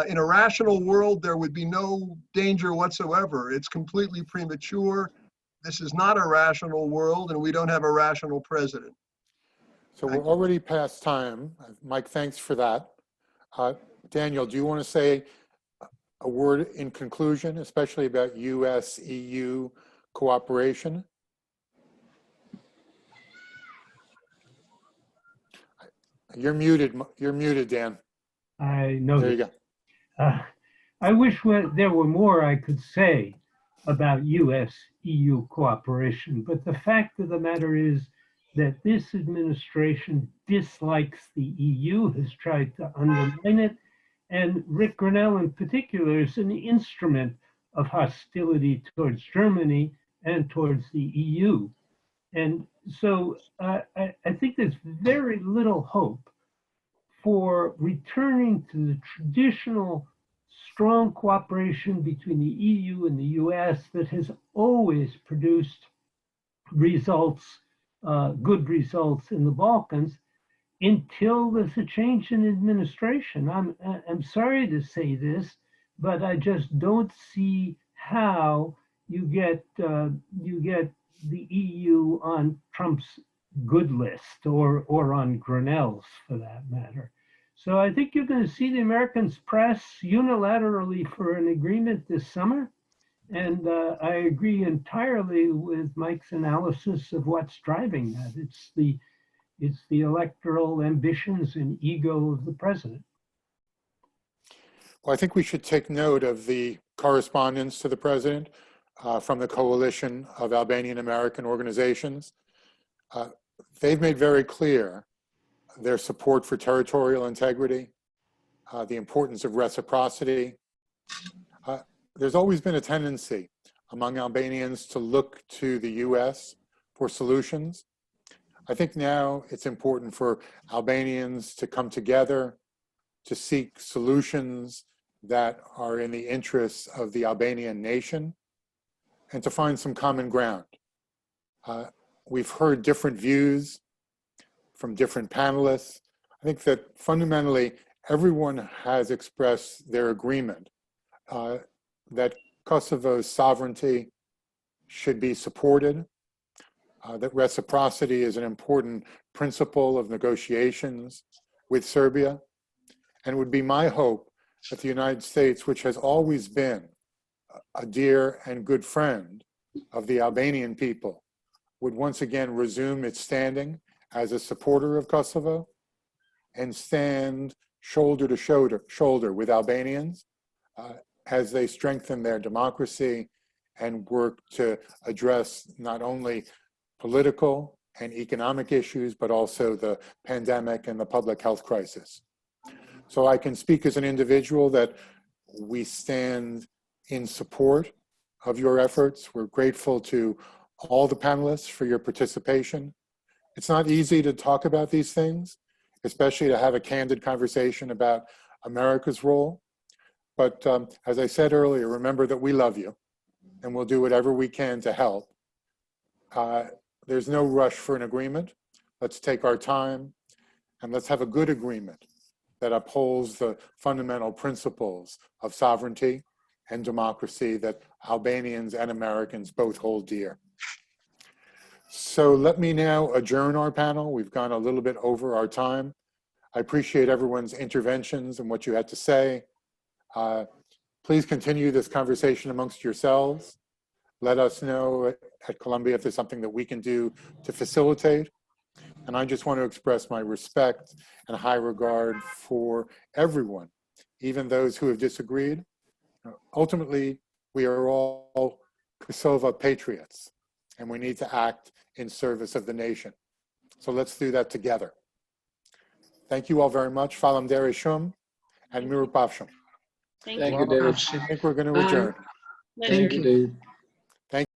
In a rational world, there would be no danger whatsoever. It's completely premature. This is not a rational world, and we don't have a rational president. So we're already past time. Mike, thanks for that. Daniel, do you want to say a word in conclusion, especially about US-EU cooperation? You're muted, Dan. I know. There you go. I wish there were more I could say about US-EU cooperation, but the fact of the matter is that this administration dislikes the EU, has tried to undermine it, and Rick Grinnell in particular is an instrument of hostility towards Germany and towards the EU. And so I think there's very little hope for returning to the traditional strong cooperation between the EU and the US that has always produced results, good results in the Balkans, until there's a change in administration. I'm sorry to say this, but I just don't see how you get the EU on Trump's good list or on Grinnell's for that matter. So I think you're going to see the Americans press unilaterally for an agreement this summer. And I agree entirely with Mike's analysis of what's driving that. It's the It's the electoral ambitions and ego of the president. Well, I think we should take note of the correspondence to the president from the Coalition of Albanian American Organizations. They've made very clear their support for territorial integrity, the importance of reciprocity. There's always been a tendency among Albanians to look to the US for solutions. I think now it's important for Albanians to come together to seek solutions that are in the interests of the Albanian nation and to find some common ground. We've heard different views from different panelists. I think that fundamentally everyone has expressed their agreement that Kosovo's sovereignty should be supported, that reciprocity is an important principle of negotiations with Serbia, and it would be my hope that the United States, which has always been a dear and good friend of the Albanian people, would once again resume its standing as a supporter of Kosovo and stand shoulder to shoulder with Albanians as they strengthen their democracy and work to address not only political and economic issues, but also the pandemic and the public health crisis. So I can speak as an individual that we stand in support of your efforts. We're grateful to all the panelists for your participation. It's not easy to talk about these things, especially to have a candid conversation about America's role. But as I said earlier, remember that we love you and we'll do whatever we can to help. There's no rush for an agreement. Let's take our time and let's have a good agreement that upholds the fundamental principles of sovereignty and democracy that Albanians and Americans both hold dear. So let me now adjourn our panel. We've gone a little bit over our time. I appreciate everyone's interventions and what you had to say. Please continue this conversation amongst yourselves. Let us know at Columbia if there's something that we can do to facilitate. And I just want to express my respect and high regard for everyone, even those who have disagreed. Ultimately, we are all Kosovo patriots, and we need to act in service of the nation. So let's do that together. Thank you all very much. Falemderi Shum and Miru Pavshum. Thank Thank you. you, David. I think we're going to adjourn. Thank you. David.